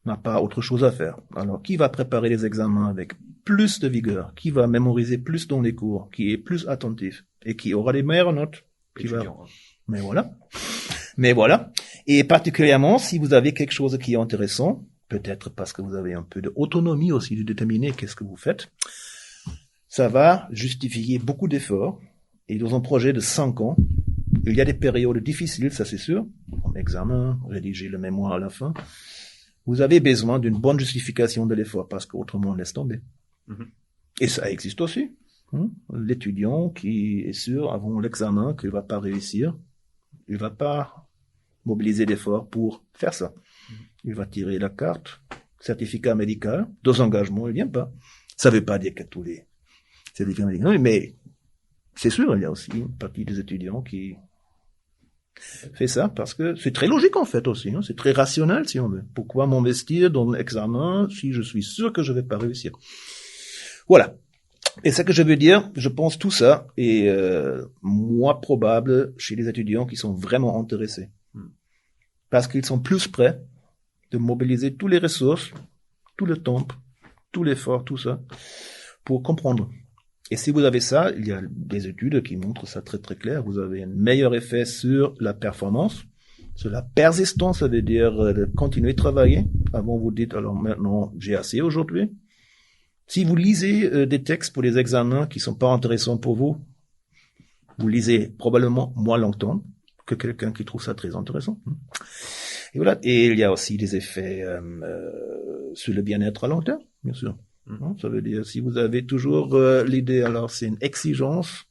n'a pas autre chose à faire. Alors, qui va préparer les examens avec plus de vigueur, qui va mémoriser plus dans les cours, qui est plus attentif, et qui aura les meilleures notes, Mais voilà. Et particulièrement, si vous avez quelque chose qui est intéressant, peut-être parce que vous avez un peu d'autonomie aussi de déterminer qu'est-ce que vous faites, ça va justifier beaucoup d'efforts. Et dans un projet de 5 ans, il y a des périodes difficiles, ça c'est sûr, en examen, rédiger le mémoire à la fin. Vous avez besoin d'une bonne justification de l'effort, parce qu'autrement on laisse tomber. Et ça existe aussi. L'étudiant qui est sûr avant l'examen qu'il va pas réussir, il va pas mobiliser d'efforts pour faire ça. Il va tirer la carte, certificat médical, deux engagements, il vient pas. Ça veut pas dire que tous les certificats médicaux, mais c'est sûr, il y a aussi une partie des étudiants qui fait ça parce que c'est très logique en fait aussi, c'est très rationnel si on veut. Pourquoi m'investir dans l'examen si je suis sûr que je vais pas réussir? Voilà. Et ce que je veux dire, je pense tout ça est moins probable chez les étudiants qui sont vraiment intéressés. Parce qu'ils sont plus prêts de mobiliser toutes les ressources, tout le temps, tout l'effort, tout ça, pour comprendre. Et si vous avez ça, il y a des études qui montrent ça très très clair. Vous avez un meilleur effet sur la performance, sur la persistance, ça veut dire de continuer de travailler. Avant vous dites, alors maintenant j'ai assez aujourd'hui. Si vous lisez des textes pour les examens qui sont pas intéressants pour vous, vous lisez probablement moins longtemps que quelqu'un qui trouve ça très intéressant. Et voilà. Et il y a aussi des effets sur le bien-être à long terme, bien sûr. Ça veut dire, si vous avez toujours l'idée, alors c'est une exigence,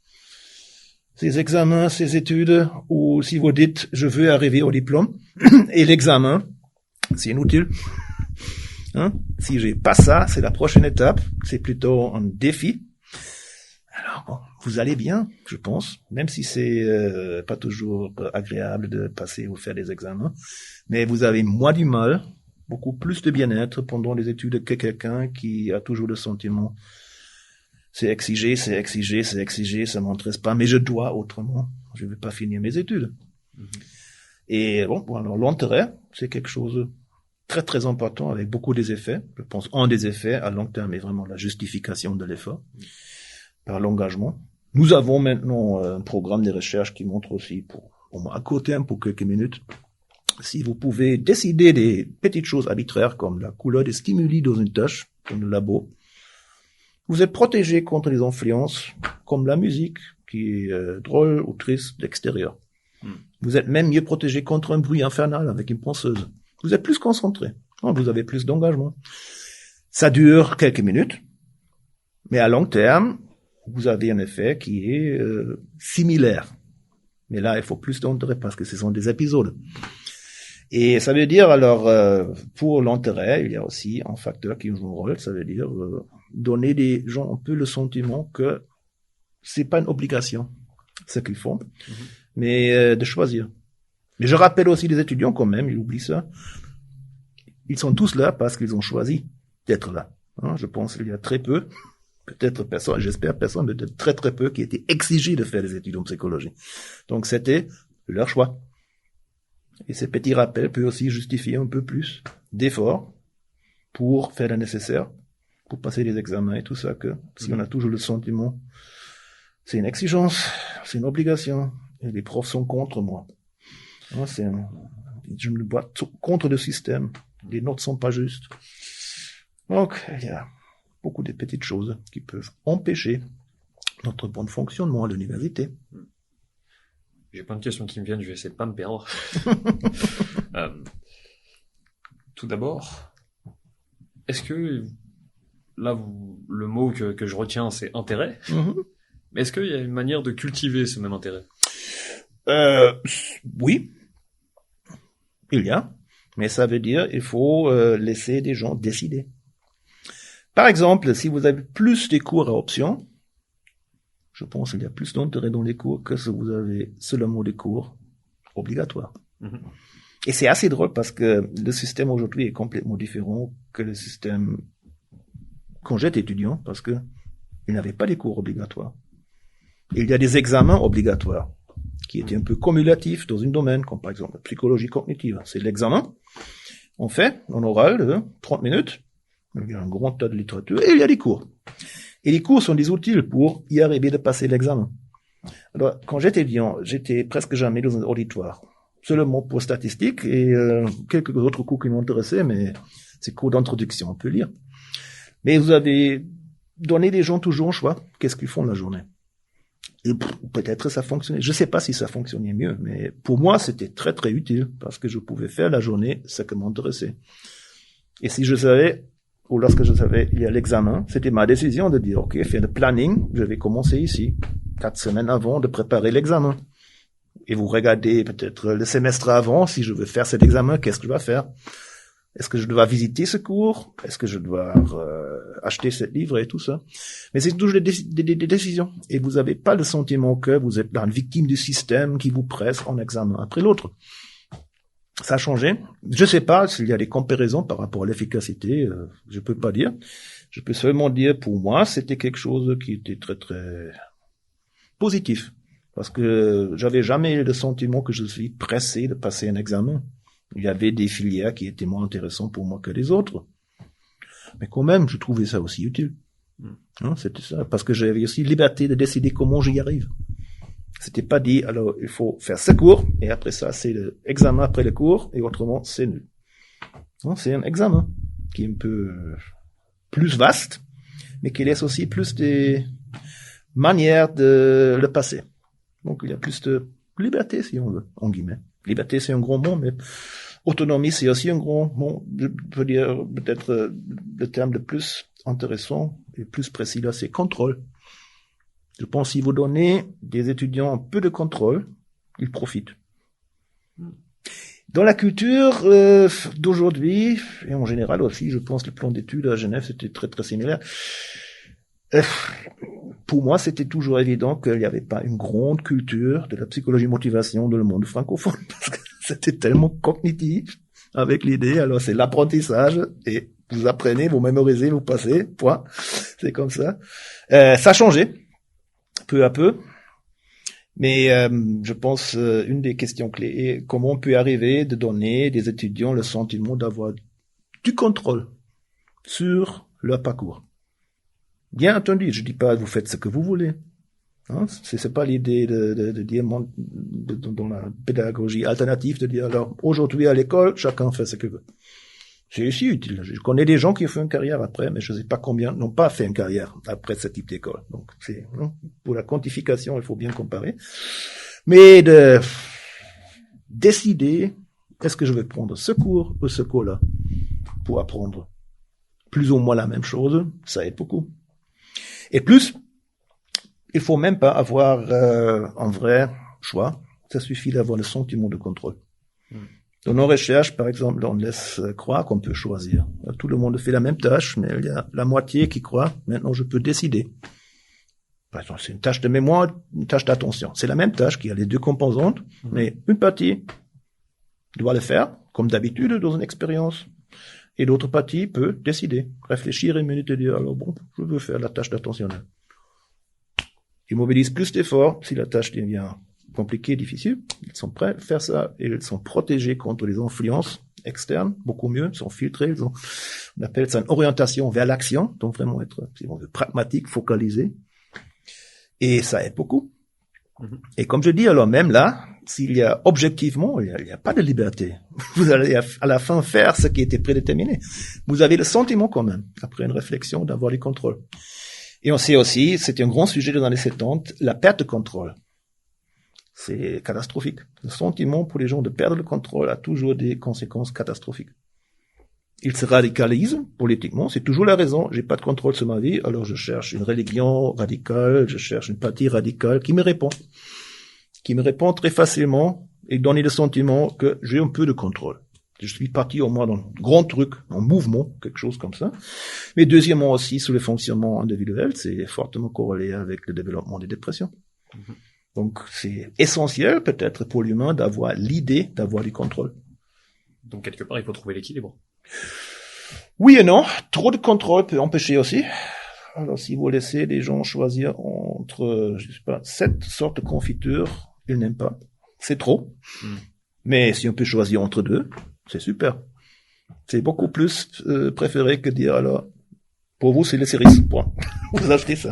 ces examens, ces études, ou si vous dites, je veux arriver au diplôme, et l'examen, c'est inutile. Si j'ai pas ça, c'est la prochaine étape, c'est plutôt un défi. Alors bon, vous allez bien, je pense, même si c'est pas toujours agréable de passer ou faire des examens, mais vous avez moins du mal, beaucoup plus de bien-être pendant les études que quelqu'un qui a toujours le sentiment c'est exigé, ça m'intéresse pas, mais je dois autrement, je vais pas finir mes études. Et bon, alors l'intérêt, c'est quelque chose très très important avec beaucoup des effets. Je pense un des effets à long terme est vraiment la justification de l'effort par l'engagement. Nous avons maintenant un programme de recherche qui montre aussi au moins à court terme pour quelques minutes. Si vous pouvez décider des petites choses arbitraires comme la couleur des stimuli dans une tâche, dans le labo, vous êtes protégé contre les influences comme la musique qui est drôle ou triste d'extérieur. Vous êtes même mieux protégé contre un bruit infernal avec une ponceuse. Vous êtes plus concentré. Vous avez plus d'engagement. Ça dure quelques minutes, mais à long terme, vous avez un effet qui est similaire. Mais là, il faut plus d'intérêt parce que ce sont des épisodes. Et ça veut dire, alors, pour l'intérêt, il y a aussi un facteur qui joue un rôle, ça veut dire donner des gens un peu le sentiment que c'est pas une obligation, ce qu'ils font, mais de choisir. Mais je rappelle aussi les étudiants quand même, ils oublient ça. Ils sont tous là parce qu'ils ont choisi d'être là. Hein, je pense qu'il y a très peu, peut-être personne, j'espère personne, mais peut-être très très peu qui étaient exigés de faire des études en psychologie. Donc c'était leur choix. Et ces petits rappels peuvent aussi justifier un peu plus d'efforts pour faire le nécessaire, pour passer les examens et tout ça, que si on a toujours le sentiment, c'est une exigence, c'est une obligation, et les profs sont contre moi. Hein, je me bats contre le système, les notes sont pas justes. Donc, il y a beaucoup de petites choses qui peuvent empêcher notre bon fonctionnement à l'université. J'ai plein de questions qui me viennent, je vais essayer de pas me perdre. Tout d'abord, est-ce que, là, le mot que je retiens, c'est intérêt. Mais est-ce qu'il y a une manière de cultiver ce même intérêt? Oui. Il y a. Mais ça veut dire, il faut laisser des gens décider. Par exemple, si vous avez plus des cours à option, je pense qu'il y a plus d'intérêt dans les cours que si vous avez seulement des cours obligatoires. Et c'est assez drôle parce que le système aujourd'hui est complètement différent que le système quand j'étais étudiant, parce que il n'avait pas des cours obligatoires. Et il y a des examens obligatoires qui étaient un peu cumulatifs dans un domaine, comme par exemple la psychologie cognitive. C'est l'examen. On fait en oral de 30 minutes. Il y a un grand tas de littérature et il y a des cours. Et les cours sont des outils pour y arriver de passer l'examen. Alors, quand j'étais étudiant, j'étais presque jamais dans un auditoire. Seulement pour statistiques et quelques autres cours qui m'intéressaient, mais c'est cours d'introduction, on peut lire. Mais vous avez donné des gens toujours un choix. Qu'est-ce qu'ils font la journée? Et peut-être ça fonctionnait. Je sais pas si ça fonctionnait mieux, mais pour moi, c'était très très utile parce que je pouvais faire la journée ce qui m'intéressait. Et si je savais, ou lorsque je savais, il y a l'examen, c'était ma décision de dire, ok, faire le planning, je vais commencer ici, 4 semaines avant de préparer l'examen. Et vous regardez peut-être le semestre avant, si je veux faire cet examen, qu'est-ce que je dois faire? Est-ce que je dois visiter ce cours? Est-ce que je dois acheter ce livre et tout ça? Mais c'est toujours des décisions. Et vous n'avez pas le sentiment que vous êtes une victime du système qui vous presse en examen après l'autre. Ça a changé. Je sais pas s'il y a des comparaisons par rapport à l'efficacité. Je peux pas dire. Je peux seulement dire, pour moi, c'était quelque chose qui était très très positif. Parce que j'avais jamais eu le sentiment que je suis pressé de passer un examen. Il y avait des filières qui étaient moins intéressantes pour moi que les autres. Mais quand même, je trouvais ça aussi utile. Hein, c'était ça. Parce que j'avais aussi liberté de décider comment j'y arrive. C'était pas dit, alors, il faut faire ce cours, et après ça, c'est l'examen après le cours, et autrement, c'est nul. Non, c'est un examen qui est un peu plus vaste, mais qui laisse aussi plus des manières de le passer. Donc, il y a plus de liberté, si on veut, en guillemets. Liberté, c'est un gros mot, mais autonomie, c'est aussi un gros mot. Je veux dire, peut-être, le terme le plus intéressant et plus précis là, c'est contrôle. Je pense que si vous donnez des étudiants un peu de contrôle, ils profitent. Dans la culture d'aujourd'hui, et en général aussi, je pense que le plan d'études à Genève, c'était très très similaire. Pour moi, c'était toujours évident qu'il n'y avait pas une grande culture de la psychologie motivation dans le monde francophone, parce que c'était tellement cognitif avec l'idée, alors c'est l'apprentissage, et vous apprenez, vous mémorisez, vous passez, point. C'est comme ça. Ça a changé. Peu à peu. Mais je pense une des questions clés est comment on peut arriver de donner des étudiants le sentiment d'avoir du contrôle sur leur parcours. Bien entendu, je dis pas vous faites ce que vous voulez. Hein, c'est pas l'idée de dire dans la pédagogie alternative de dire alors aujourd'hui à l'école chacun fait ce qu'il veut. C'est aussi utile. Je connais des gens qui ont fait une carrière après, mais je ne sais pas combien n'ont pas fait une carrière après ce type d'école. Donc, pour la quantification, il faut bien comparer. Mais de décider, est-ce que je vais prendre ce cours ou ce cours-là pour apprendre plus ou moins la même chose, ça aide beaucoup. Et plus, il faut même pas avoir un vrai choix. ça suffit d'avoir le sentiment de contrôle. Dans nos recherches, par exemple, on laisse croire qu'on peut choisir. Tout le monde fait la même tâche, mais il y a la moitié qui croit, maintenant je peux décider. Par exemple, c'est une tâche de mémoire, une tâche d'attention. C'est la même tâche qui a les deux composantes, mais une partie doit le faire, comme d'habitude dans une expérience, et l'autre partie peut décider, réfléchir une minute et dire, alors bon, je veux faire la tâche d'attentionnel. Ils mobilisent plus d'efforts si la tâche devient compliquée, difficile. Ils sont prêts à faire ça et ils sont protégés contre les influences externes, beaucoup mieux, ils sont filtrés, on appelle ça une orientation vers l'action, donc vraiment être pragmatique, focalisé. Et ça aide beaucoup. Et comme je dis, alors même là, s'il y a objectivement, il n'y a pas de liberté. Vous allez à la fin faire ce qui était prédéterminé. Vous avez le sentiment quand même, après une réflexion, d'avoir les contrôles. Et on sait aussi, c'était un grand sujet dans les années 70, la perte de contrôle. C'est catastrophique. Le sentiment pour les gens de perdre le contrôle a toujours des conséquences catastrophiques. Ils se radicalisent politiquement, c'est toujours la raison, j'ai pas de contrôle sur ma vie, alors je cherche une religion radicale, je cherche une partie radicale qui me répond très facilement et donne le sentiment que j'ai un peu de contrôle. Je suis parti au moins dans un grand truc, en mouvement, quelque chose comme ça. Mais deuxièmement aussi, sur le fonctionnement individuel, c'est fortement corrélé avec le développement des dépressions. Donc c'est essentiel peut-être pour l'humain d'avoir l'idée d'avoir du contrôle. Donc quelque part, il faut trouver l'équilibre. Oui et non. Trop de contrôle peut empêcher aussi. Alors, si vous laissez les gens choisir entre, 7 sortes de confitures, ils n'aiment pas. C'est trop. Mais si on peut choisir entre 2, c'est super. C'est beaucoup plus préféré que dire, alors, pour vous, c'est les cerises. Point. Vous achetez ça.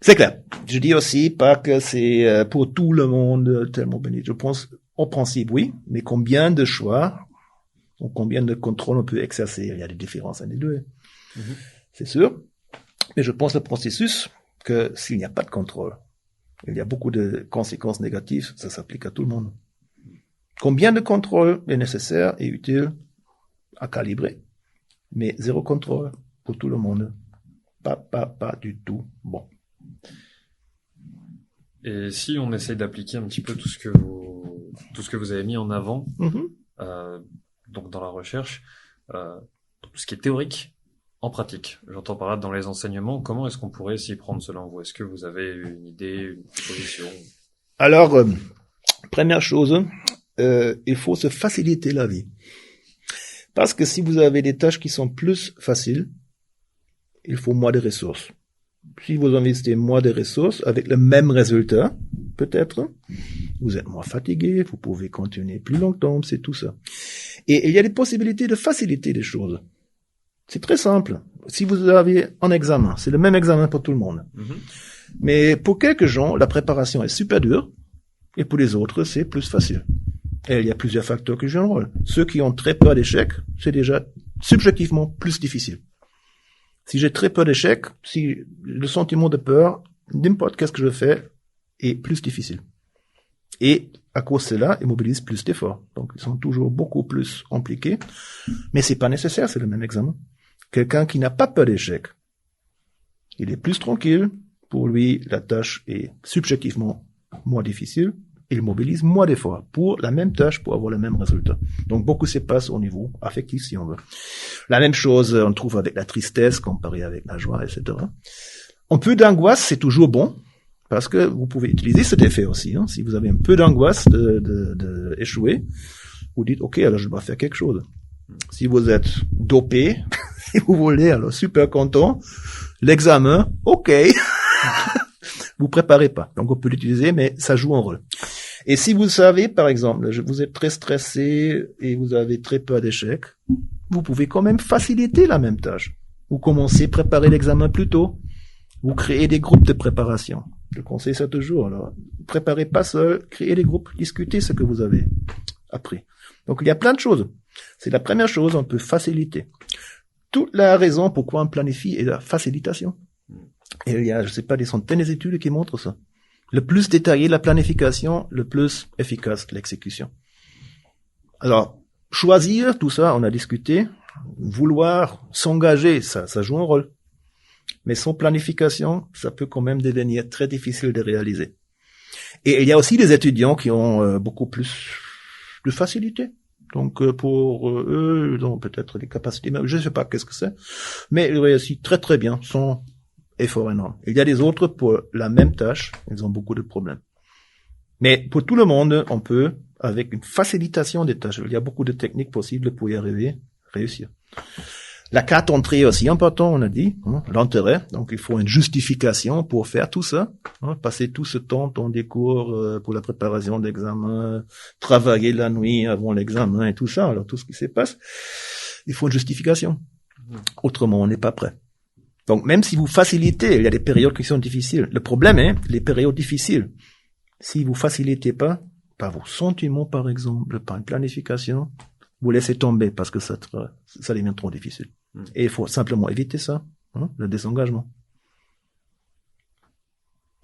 C'est clair. Je dis aussi pas que c'est pour tout le monde tellement béni. Je pense, en principe, oui. Mais combien de choix, ou combien de contrôle on peut exercer? Il y a des différences entre les deux. C'est sûr. Mais je pense le processus que s'il n'y a pas de contrôle, il y a beaucoup de conséquences négatives, ça s'applique à tout le monde. Combien de contrôle est nécessaire et utile à calibrer? Mais zéro contrôle pour tout le monde. Pas du tout bon. Et si on essaye d'appliquer un petit peu tout ce que vous avez mis en avant, donc dans la recherche, tout ce qui est théorique, en pratique, j'entends par là dans les enseignements, comment est-ce qu'on pourrait s'y prendre selon vous? Est-ce que vous avez une idée, une proposition? Alors, première chose, il faut se faciliter la vie. Parce que si vous avez des tâches qui sont plus faciles, il faut moins de ressources. Si vous investissez moins de ressources avec le même résultat, peut-être, vous êtes moins fatigué, vous pouvez continuer plus longtemps, c'est tout ça. Et il y a des possibilités de faciliter les choses. C'est très simple. Si vous avez un examen, c'est le même examen pour tout le monde. Mais pour quelques gens, la préparation est super dure, et pour les autres, c'est plus facile. Et il y a plusieurs facteurs qui jouent un rôle. Ceux qui ont très peur d'échecs, c'est déjà subjectivement plus difficile. Si j'ai très peur d'échecs, si le sentiment de peur, n'importe qu'est-ce que je fais, est plus difficile. Et à cause de cela, ils mobilisent plus d'efforts. Donc, ils sont toujours beaucoup plus impliqués. Mais c'est pas nécessaire, c'est le même examen. Quelqu'un qui n'a pas peur d'échecs, il est plus tranquille. Pour lui, la tâche est subjectivement moins difficile. Il mobilise moins d'efforts pour la même tâche, pour avoir le même résultat. Donc, beaucoup se passe au niveau affectif, si on veut. La même chose, on trouve avec la tristesse, comparée avec la joie, etc. Un peu d'angoisse, c'est toujours bon, parce que vous pouvez utiliser cet effet aussi. Si vous avez un peu d'angoisse de échouer, vous dites, OK, alors je dois faire quelque chose. Si vous êtes dopé, si vous voulez, alors super content, l'examen, OK. Vous préparez pas. Donc, on peut l'utiliser, mais ça joue un rôle. Et si vous savez, par exemple, vous êtes très stressé et vous avez très peur d'échecs, vous pouvez quand même faciliter la même tâche. Vous commencez à préparer l'examen plus tôt. Vous créez des groupes de préparation. Je conseille ça toujours. Alors, préparez pas seul, créez des groupes, discutez ce que vous avez appris. Donc, il y a plein de choses. C'est la première chose, on peut faciliter. Toute la raison pourquoi on planifie est la facilitation. Et il y a, je sais pas, des centaines d'études qui montrent ça. Le plus détaillé la planification, le plus efficace l'exécution. Alors, choisir, tout ça, on a discuté. Vouloir s'engager, ça joue un rôle. Mais sans planification, ça peut quand même devenir très difficile de réaliser. Et il y a aussi des étudiants qui ont beaucoup plus de facilité. Donc pour eux, ils ont peut-être des capacités, je ne sais pas qu'est-ce que c'est, mais ils réussissent très très bien, sans effort énorme. Il y a des autres, pour la même tâche, ils ont beaucoup de problèmes. Mais pour tout le monde, on peut, avec une facilitation des tâches, il y a beaucoup de techniques possibles pour y arriver, réussir. La carte d'entrée est aussi important, on a dit, l'intérêt. Donc, il faut une justification pour faire tout ça, passer tout ce temps dans des cours pour la préparation d'examen, travailler la nuit avant l'examen et tout ça. Alors, tout ce qui se passe, il faut une justification. Autrement, on n'est pas prêt. Donc, même si vous facilitez, il y a des périodes qui sont difficiles. Le problème est les périodes difficiles. Si vous facilitez pas, par vos sentiments, par exemple, par une planification, vous laissez tomber parce que ça devient trop difficile. Et il faut simplement éviter ça, le désengagement.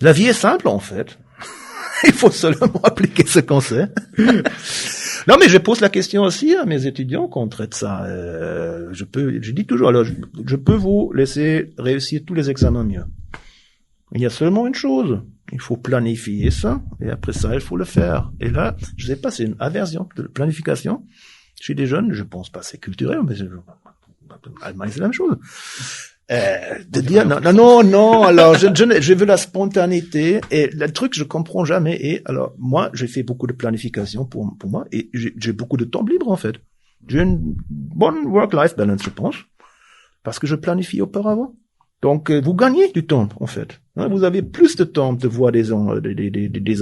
La vie est simple, en fait. Il faut seulement appliquer ce qu'on sait. Non, mais je pose la question aussi à mes étudiants quand on traite ça. Je dis toujours, alors, je peux vous laisser réussir tous les examens mieux. Il y a seulement une chose. Il faut planifier ça, et après ça, il faut le faire. Et là, je sais pas, c'est une aversion de planification. Chez des jeunes, je pense pas, c'est culturel, mais Allemagne, c'est la même chose. De dire, non, alors, je veux la spontanéité, et le truc, je comprends jamais, et alors, moi, j'ai fait beaucoup de planification pour moi, et j'ai beaucoup de temps libre, en fait. J'ai une bonne work-life balance, je pense, parce que je planifie auparavant. Donc, vous gagnez du temps, en fait. Vous avez plus de temps de voir des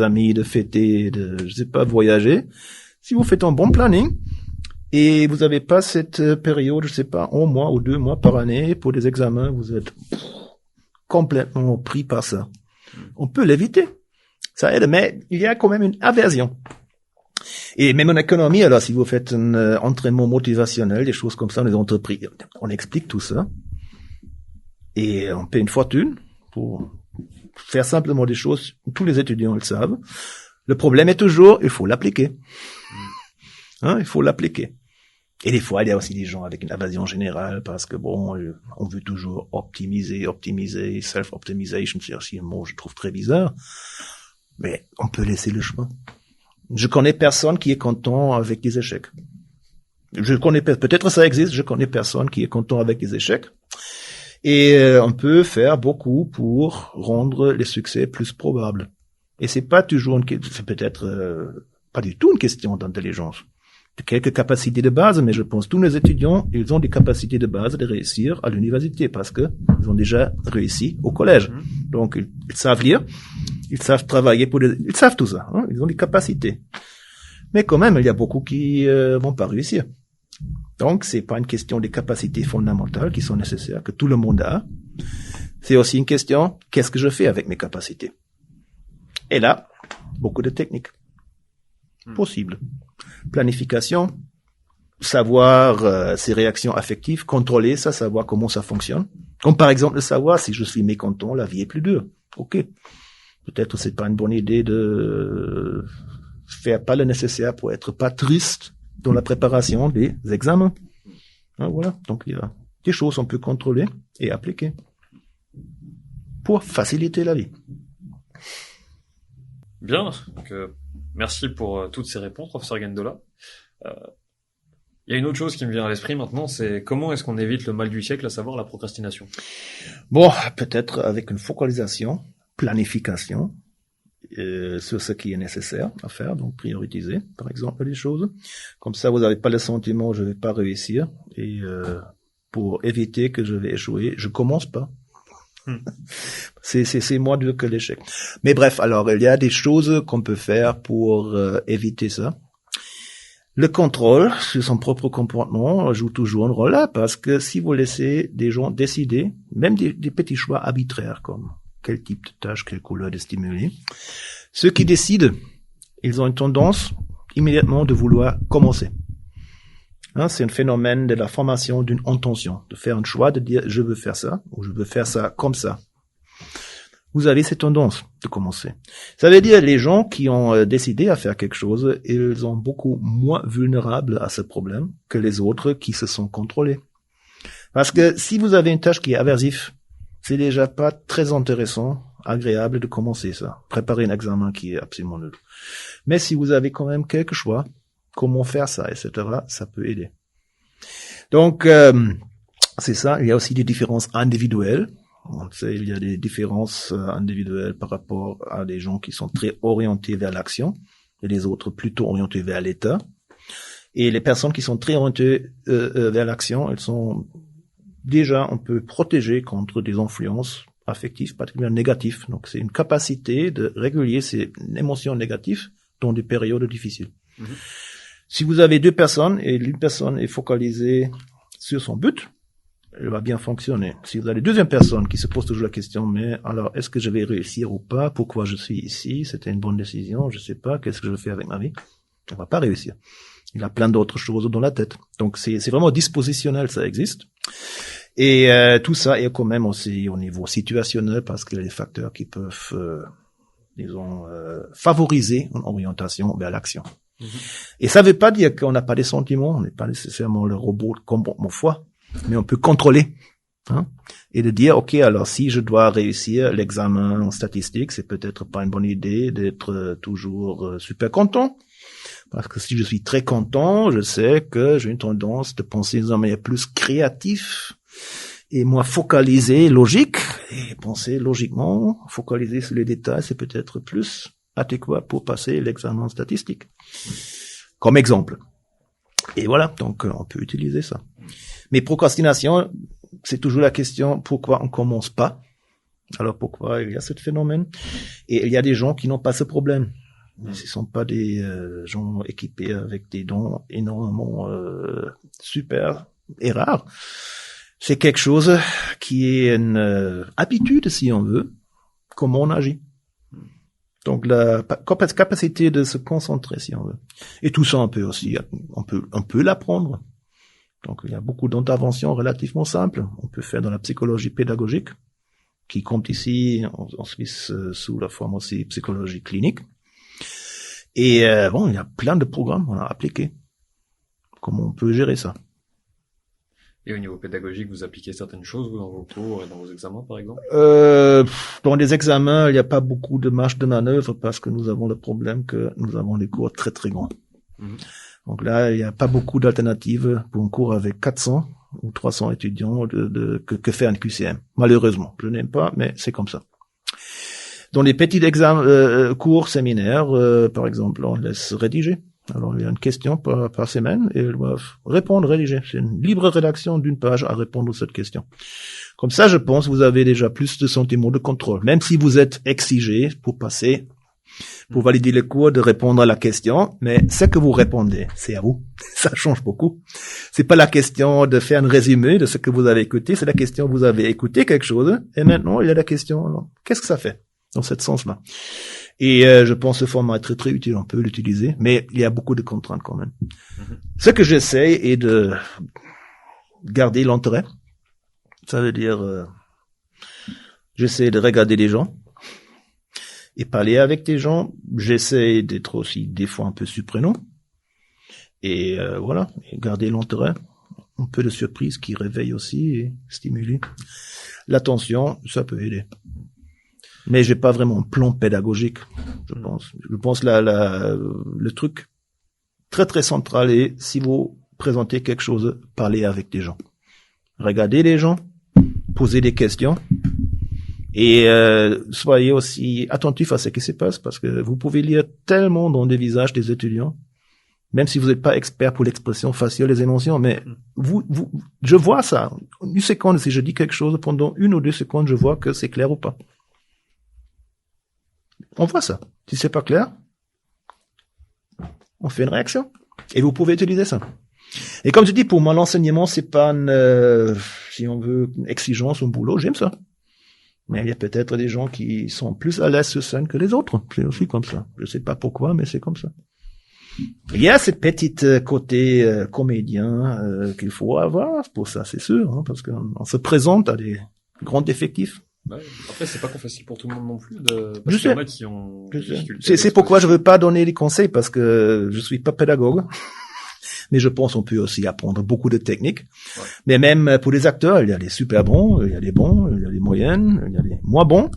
amis, de fêter, je sais pas, voyager. Si vous faites un bon planning, et vous n'avez pas cette période, je sais pas, 1 mois ou 2 mois par année pour des examens, vous êtes complètement pris par ça. On peut l'éviter. Ça aide, mais il y a quand même une aversion. Et même en économie, alors, si vous faites un entraînement motivationnel, des choses comme ça, les entreprises, on explique tout ça. Et on paie une fortune pour faire simplement des choses. Tous les étudiants le savent. Le problème est toujours, il faut l'appliquer. Il faut l'appliquer. Et des fois, il y a aussi des gens avec une aversion générale parce que bon, on veut toujours optimiser, self-optimization, c'est aussi un mot que je trouve très bizarre. Mais on peut laisser le choix. Je connais personne qui est content avec des échecs. Peut-être ça existe, je connais personne qui est content avec des échecs. Et on peut faire beaucoup pour rendre les succès plus probables. Et c'est pas toujours c'est peut-être pas du tout une question d'intelligence. De quelques capacités de base, mais je pense que tous les étudiants, ils ont des capacités de base de réussir à l'université parce que ils ont déjà réussi au collège. Donc ils savent lire, ils savent travailler ils savent tout ça. Ils ont des capacités. Mais quand même, il y a beaucoup qui vont pas réussir. Donc, c'est pas une question des capacités fondamentales qui sont nécessaires, que tout le monde a. C'est aussi une question, qu'est-ce que je fais avec mes capacités? Et là, beaucoup de techniques possibles. Planification, savoir ses réactions affectives, contrôler ça, savoir comment ça fonctionne. Comme par exemple, savoir si je suis mécontent, la vie est plus dure. Ok. Peut-être c'est pas une bonne idée de faire pas le nécessaire pour être pas triste dans la préparation des examens. Voilà. Donc, il y a des choses qu'on peut contrôler et appliquer pour faciliter la vie. Bien. Donc, merci pour toutes ces réponses, professeur Gendola. Il y a une autre chose qui me vient à l'esprit maintenant, c'est comment est-ce qu'on évite le mal du siècle, à savoir la procrastination? Bon, peut-être avec une focalisation, planification, sur ce qui est nécessaire à faire, donc prioriser, par exemple, les choses. Comme ça, vous n'avez pas le sentiment, je vais pas réussir, et pour éviter que je vais échouer, je commence pas. C'est moins dur que l'échec. Mais bref, alors, il y a des choses qu'on peut faire pour éviter ça. Le contrôle sur son propre comportement joue toujours un rôle là, parce que si vous laissez des gens décider, même des petits choix arbitraires, comme quel type de tâche, quelle couleur de stimuli. Ceux qui décident, ils ont une tendance immédiatement de vouloir commencer. C'est un phénomène de la formation d'une intention, de faire un choix, de dire je veux faire ça, ou je veux faire ça comme ça. Vous avez cette tendance de commencer. Ça veut dire les gens qui ont décidé à faire quelque chose, ils sont beaucoup moins vulnérables à ce problème que les autres qui se sont contrôlés. Parce que si vous avez une tâche qui est aversive, c'est déjà pas très intéressant agréable de commencer ça. Préparer un examen qui est absolument nul. Mais si vous avez quand même quelques choix, comment faire ça, etc., ça peut aider. Donc, c'est ça. Il y a aussi des différences individuelles. On sait, il y a des différences individuelles par rapport à des gens qui sont très orientés vers l'action et les autres plutôt orientés vers l'état. Et les personnes qui sont très orientées vers l'action, elles sont déjà un peu protégées contre des influences affectives, particulièrement négatives. Donc, c'est une capacité de réguler ces émotions négatives dans des périodes difficiles. Mmh. Si vous avez deux personnes et l'une personne est focalisée sur son but, elle va bien fonctionner. Si vous avez une deuxième personne qui se pose toujours la question, mais alors, est-ce que je vais réussir ou pas? Pourquoi je suis ici? C'était une bonne décision? Je sais pas. Qu'est-ce que je fais avec ma vie? On va pas réussir. Il a plein d'autres choses dans la tête. Donc, c'est vraiment dispositionnel, ça existe. Et tout ça est quand même aussi au niveau situationnel parce qu'il y a des facteurs qui peuvent, favoriser une orientation vers l'action. Mmh. Et ça veut pas dire qu'on n'a pas des sentiments, on n'est pas nécessairement le robot comme mon foie. Mais on peut contrôler, hein, et de dire, ok, alors si je dois réussir l'examen en statistique, c'est peut-être pas une bonne idée d'être toujours super content, parce que si je suis très content, je sais que j'ai une tendance de penser de manière plus créative et moins focalisé, logique, et penser logiquement, focaliser sur les détails, c'est peut-être plus adéquat pour passer l'examen statistique. Comme exemple. Et voilà, donc on peut utiliser ça. Mais procrastination, c'est toujours la question pourquoi on commence pas. Alors pourquoi il y a ce phénomène? Et il y a des gens qui n'ont pas ce problème. Ce sont pas des gens équipés avec des dons énormément super et rares. C'est quelque chose qui est une habitude, si on veut, comment on agit. Donc la capacité de se concentrer, si on veut. Et tout ça, on peut l'apprendre. Donc il y a beaucoup d'interventions relativement simples. On peut faire dans la psychologie pédagogique, qui compte ici en Suisse sous la forme aussi psychologie clinique. Et il y a plein de programmes à appliquer. Comment on peut gérer ça? Et au niveau pédagogique, vous appliquez certaines choses dans vos cours et dans vos examens, par exemple? Dans les examens, il n'y a pas beaucoup de marge de manœuvre parce que nous avons le problème que nous avons des cours très très grands. Mmh. Donc là, il n'y a pas beaucoup d'alternatives pour un cours avec 400 ou 300 étudiants que faire un QCM. Malheureusement, je n'aime pas, mais c'est comme ça. Dans les petits examens, cours, séminaires, par exemple, on laisse rédiger. Alors, il y a une question par semaine et ils doivent répondre, rédiger. C'est une libre rédaction d'une page à répondre à cette question. Comme ça, je pense, vous avez déjà plus de sentiment de contrôle. Même si vous êtes exigé pour valider le cours, de répondre à la question, mais ce que vous répondez, c'est à vous. Ça change beaucoup. C'est pas la question de faire un résumé de ce que vous avez écouté, c'est la question, vous avez écouté quelque chose, et maintenant, il y a la question, alors, qu'est-ce que ça fait? Dans ce sens-là. Et je pense que ce format est très très utile, on peut l'utiliser, mais il y a beaucoup de contraintes quand même. Mm-hmm. Ce que j'essaie est de garder l'intérêt. Ça veut dire, j'essaie de regarder les gens et parler avec des gens. J'essaie d'être aussi des fois un peu surprenant. Et voilà, et garder l'intérêt. Un peu de surprise qui réveille aussi et stimule. L'attention, ça peut aider. Mais j'ai pas vraiment un plan pédagogique, je pense. Je pense le truc très très central est, si vous présentez quelque chose, parlez avec des gens. Regardez les gens, posez des questions et soyez aussi attentifs à ce qui se passe parce que vous pouvez lire tellement dans les visages des étudiants, même si vous n'êtes pas expert pour l'expression faciale des émotions, mais je vois ça. Une seconde, si je dis quelque chose, pendant 1 ou 2 secondes, je vois que c'est clair ou pas. On voit ça. Si c'est pas clair, on fait une réaction. Et vous pouvez utiliser ça. Et comme je dis, pour moi, l'enseignement, c'est pas si on veut, une exigence, un boulot, j'aime ça. Mais il y a peut-être des gens qui sont plus à l'aise sur scène que les autres. C'est aussi comme ça. Je sais pas pourquoi, mais c'est comme ça. Il y a cette petite côté comédien qu'il faut avoir pour ça, c'est sûr, hein, parce qu'on se présente à des grands effectifs. Ouais. Après, c'est pas facile pour tout le monde non plus parce qu'il y en a qui ont des difficultés. C'est pourquoi je veux pas donner des conseils parce que je suis pas pédagogue. Mais je pense qu'on peut aussi apprendre beaucoup de techniques. Ouais. Mais même pour les acteurs, il y a des super bons, il y a des bons, il y a des moyennes, il y a des moins bons.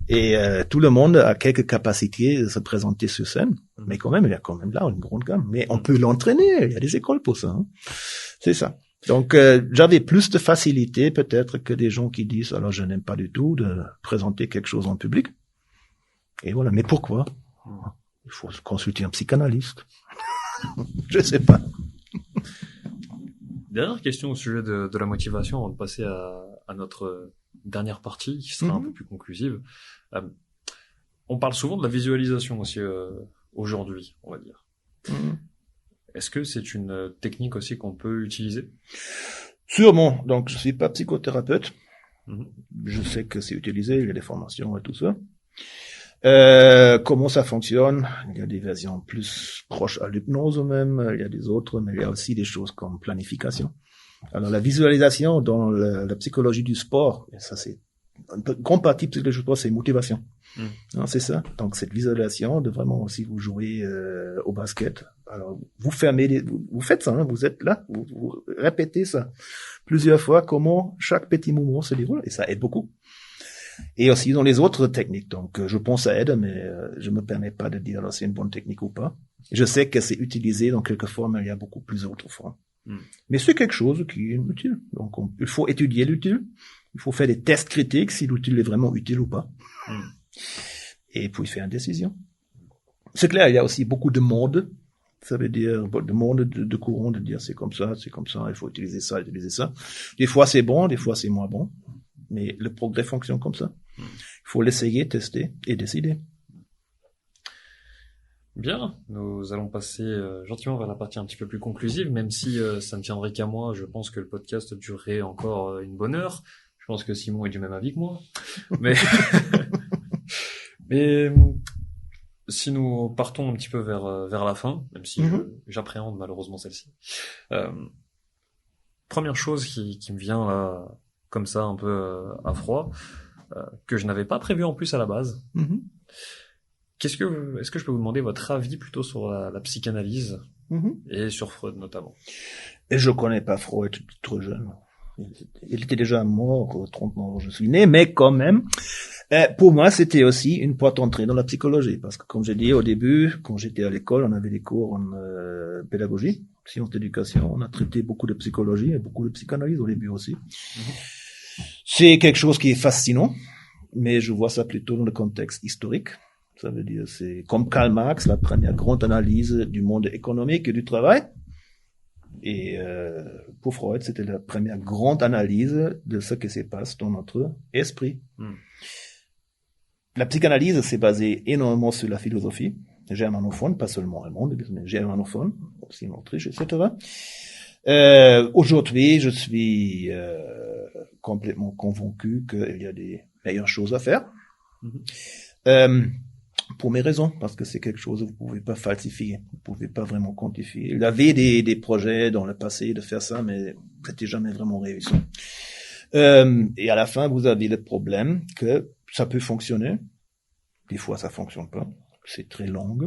Et tout le monde a quelques capacités de se présenter sur scène, mais quand même, il y a quand même là une grande gamme. Mais on peut l'entraîner, il y a des écoles pour ça. Hein. C'est ça. Donc, j'avais plus de facilité peut-être que des gens qui disent, alors je n'aime pas du tout de présenter quelque chose en public. Et voilà, mais pourquoi? Il faut consulter un psychanalyste. Je sais pas. Dernière question au sujet de la motivation avant de passer à notre dernière partie qui sera un peu plus conclusive. On parle souvent de la visualisation aussi aujourd'hui, on va dire. Est-ce que c'est une technique aussi qu'on peut utiliser? Sûrement. Donc, je suis pas psychothérapeute. Je sais que c'est utilisé, il y a des formations et tout ça. Comment ça fonctionne? Il y a des versions plus proches à l'hypnose même, il y a des autres, mais il y a aussi des choses comme planification. Alors la visualisation dans la psychologie du sport, et ça c'est une grande partie de psychologie du sport, c'est motivation. Non, c'est ça. Donc cette visualisation de vraiment aussi vous jouer au basket. Alors vous faites ça, hein, vous êtes là, vous répétez ça plusieurs fois, comment chaque petit mouvement se déroule, et ça aide beaucoup. Et aussi dans les autres techniques. Donc, je pense ça aide, mais je me permets pas de dire alors c'est une bonne technique ou pas. Je sais que c'est utilisé dans quelques formes, mais il y a beaucoup plus d'autres formes. Mais c'est quelque chose qui est utile. Donc, il faut étudier l'utile. Il faut faire des tests critiques si l'utile est vraiment utile ou pas. Et puis faire une décision. C'est clair, il y a aussi beaucoup de monde. Ça veut dire de monde de courant de dire c'est comme ça, il faut utiliser ça, utiliser ça. Des fois c'est bon, des fois c'est moins bon. Mais le progrès fonctionne comme ça. Il faut l'essayer, tester et décider. Bien, nous allons passer gentiment vers la partie un petit peu plus conclusive, même si ça ne tiendrait qu'à moi, je pense que le podcast durerait encore une bonne heure. Je pense que Simon est du même avis que moi. Mais si nous partons un petit peu vers la fin, même si j'appréhende malheureusement celle-ci. Première chose qui me vient là, comme ça, un peu à froid, que je n'avais pas prévu en plus à la base. Est-ce que je peux vous demander votre avis plutôt sur la psychanalyse et sur Freud notamment? Et je connais pas Freud, trop jeune. Il était déjà mort, 30 ans, je suis né, mais quand même, pour moi, c'était aussi une porte d'entrée dans la psychologie, parce que comme j'ai dit au début, quand j'étais à l'école, on avait des cours en pédagogie, sciences d'éducation, on a traité beaucoup de psychologie et beaucoup de psychanalyse au début aussi. C'est quelque chose qui est fascinant, mais je vois ça plutôt dans le contexte historique. Ça veut dire, c'est comme Karl Marx, la première grande analyse du monde économique et du travail. Et pour Freud, c'était la première grande analyse de ce qui se passe dans notre esprit. La psychanalyse s'est basée énormément sur la philosophie germanophone, pas seulement allemande, mais germanophone, aussi en Autriche, etc. Aujourd'hui, je suis complètement convaincu qu'il y a des meilleures choses à faire. Pour mes raisons, parce que c'est quelque chose que vous pouvez pas falsifier, vous pouvez pas vraiment quantifier. Il y avait des projets dans le passé de faire ça, mais c'était jamais vraiment réussi. Et à la fin, vous avez le problème que ça peut fonctionner. Des fois, ça fonctionne pas. C'est très long.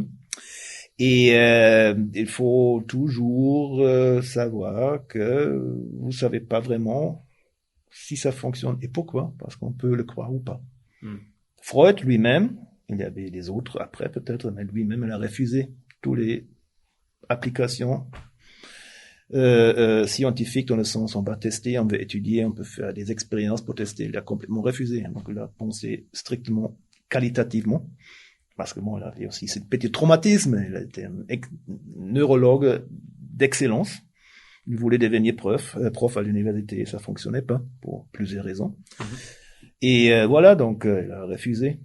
Et il faut toujours savoir que vous savez pas vraiment si ça fonctionne et pourquoi, parce qu'on peut le croire ou pas. Freud lui-même, il y avait des autres après peut-être, mais lui-même il a refusé toutes les applications scientifiques dans le sens on va tester, on veut étudier, on peut faire des expériences pour tester. Il a complètement refusé. Donc il a pensé strictement qualitativement. Parce que bon, il avait aussi ce petit traumatisme. Il était un neurologue d'excellence. Il voulait devenir prof à l'université et ça fonctionnait pas pour plusieurs raisons. Et voilà, donc il a refusé.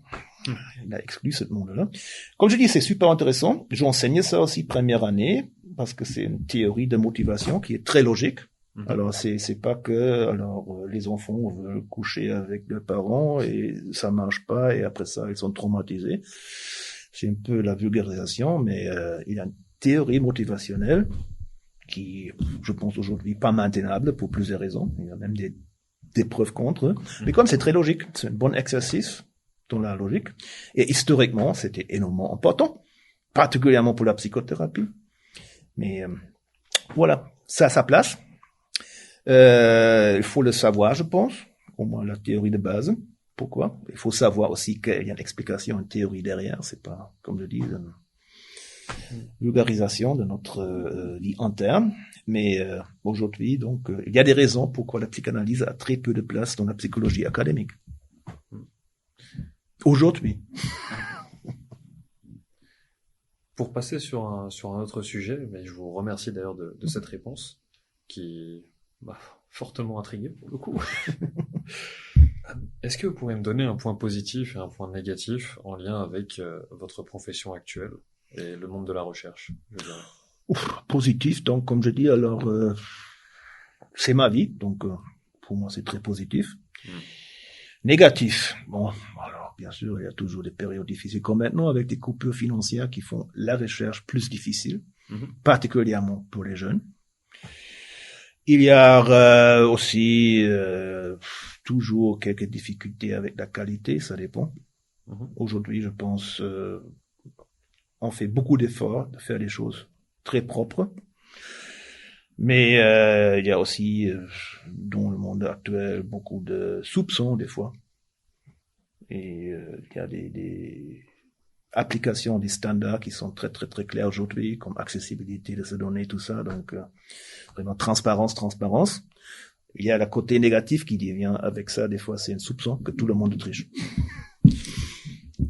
Il a exclu ce monde-là. Comme je dis, c'est super intéressant. J'enseigne ça aussi première année parce que c'est une théorie de motivation qui est très logique. Alors c'est pas que les enfants veulent coucher avec leurs parents et ça marche pas et après ça ils sont traumatisés. C'est un peu la vulgarisation, mais il y a une théorie motivationnelle qui, je pense aujourd'hui, pas maintenable pour plusieurs raisons. Il y a même des preuves contre. Mais comme c'est très logique, c'est un bon exercice dans la logique. Et historiquement, c'était énormément important, particulièrement pour la psychothérapie. Mais voilà, ça a sa place. Il faut le savoir, je pense, au moins la théorie de base. Pourquoi? Il faut savoir aussi qu'il y a une explication, une théorie derrière. C'est pas, comme je dis, une vulgarisation de notre vie interne. Mais aujourd'hui, donc, il y a des raisons pourquoi la psychanalyse a très peu de place dans la psychologie académique. Aujourd'hui. Pour passer sur un autre sujet, mais je vous remercie d'ailleurs de cette réponse qui m'a fortement intrigué pour le coup. Est-ce que vous pouvez me donner un point positif et un point négatif en lien avec votre profession actuelle et le monde de la recherche, je dirais? Positif, donc comme je dis, alors c'est ma vie, donc pour moi c'est très positif. Négatif, bon, alors bien sûr il y a toujours des périodes difficiles comme maintenant avec des coupures financières qui font la recherche plus difficile, particulièrement pour les jeunes. Il y a aussi toujours quelques difficultés avec la qualité, ça dépend. Aujourd'hui, je pense, on fait beaucoup d'efforts de faire des choses très propres. Mais il y a aussi, dans le monde actuel, beaucoup de soupçons des fois. Et il y a des applications, des standards qui sont très très très clairs aujourd'hui, comme accessibilité de ces données, tout ça. Donc vraiment transparence. Il y a le côté négatif qui devient avec ça, des fois c'est un soupçon que tout le monde triche.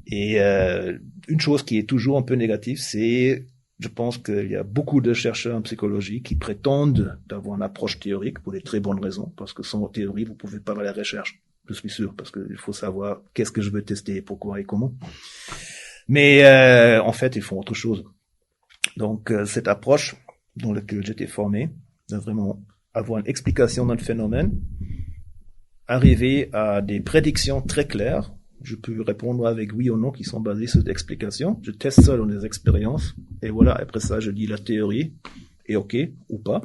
Et une chose qui est toujours un peu négative, c'est, je pense qu'il y a beaucoup de chercheurs en psychologie qui prétendent d'avoir une approche théorique pour des très bonnes raisons, parce que sans théorie, vous pouvez pas faire la recherche, je suis sûr, parce qu'il faut savoir qu'est-ce que je veux tester, pourquoi et comment. Mais en fait, ils font autre chose. Donc cette approche dans laquelle j'étais formé, de vraiment avoir une explication d'un phénomène, arriver à des prédictions très claires. Je peux répondre avec oui ou non qui sont basées sur des explications. Je teste ça dans des expériences. Et voilà, après ça, je dis la théorie est OK ou pas.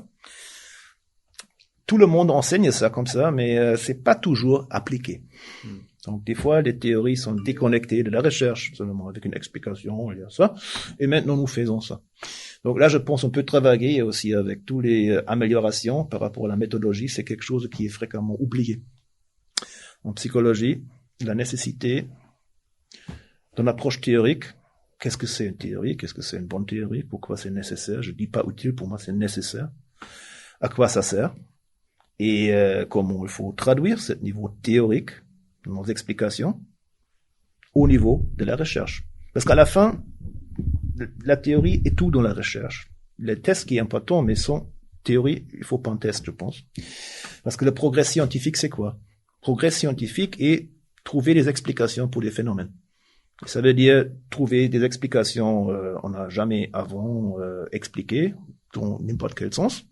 Tout le monde enseigne ça comme ça, mais c'est pas toujours appliqué. Donc des fois, les théories sont déconnectées de la recherche, seulement avec une explication, il y a ça. Et maintenant, nous faisons ça. Donc là, je pense on peut travailler aussi avec toutes les améliorations par rapport à la méthodologie. C'est quelque chose qui est fréquemment oublié. En psychologie, la nécessité d'une approche théorique. Qu'est-ce que c'est une théorie? Qu'est-ce que c'est une bonne théorie? Pourquoi c'est nécessaire? Je dis pas utile, pour moi c'est nécessaire. À quoi ça sert? Et comment il faut traduire ce niveau théorique, nos explications, au niveau de la recherche. Parce qu'à la fin, la théorie est tout dans la recherche. Les tests qui est important, mais sans théorie, il faut pas un test, je pense. Parce que le progrès scientifique, c'est quoi? Progrès scientifique est trouver des explications pour des phénomènes. Ça veut dire trouver des explications on n'a jamais avant expliquées, dans n'importe quel sens.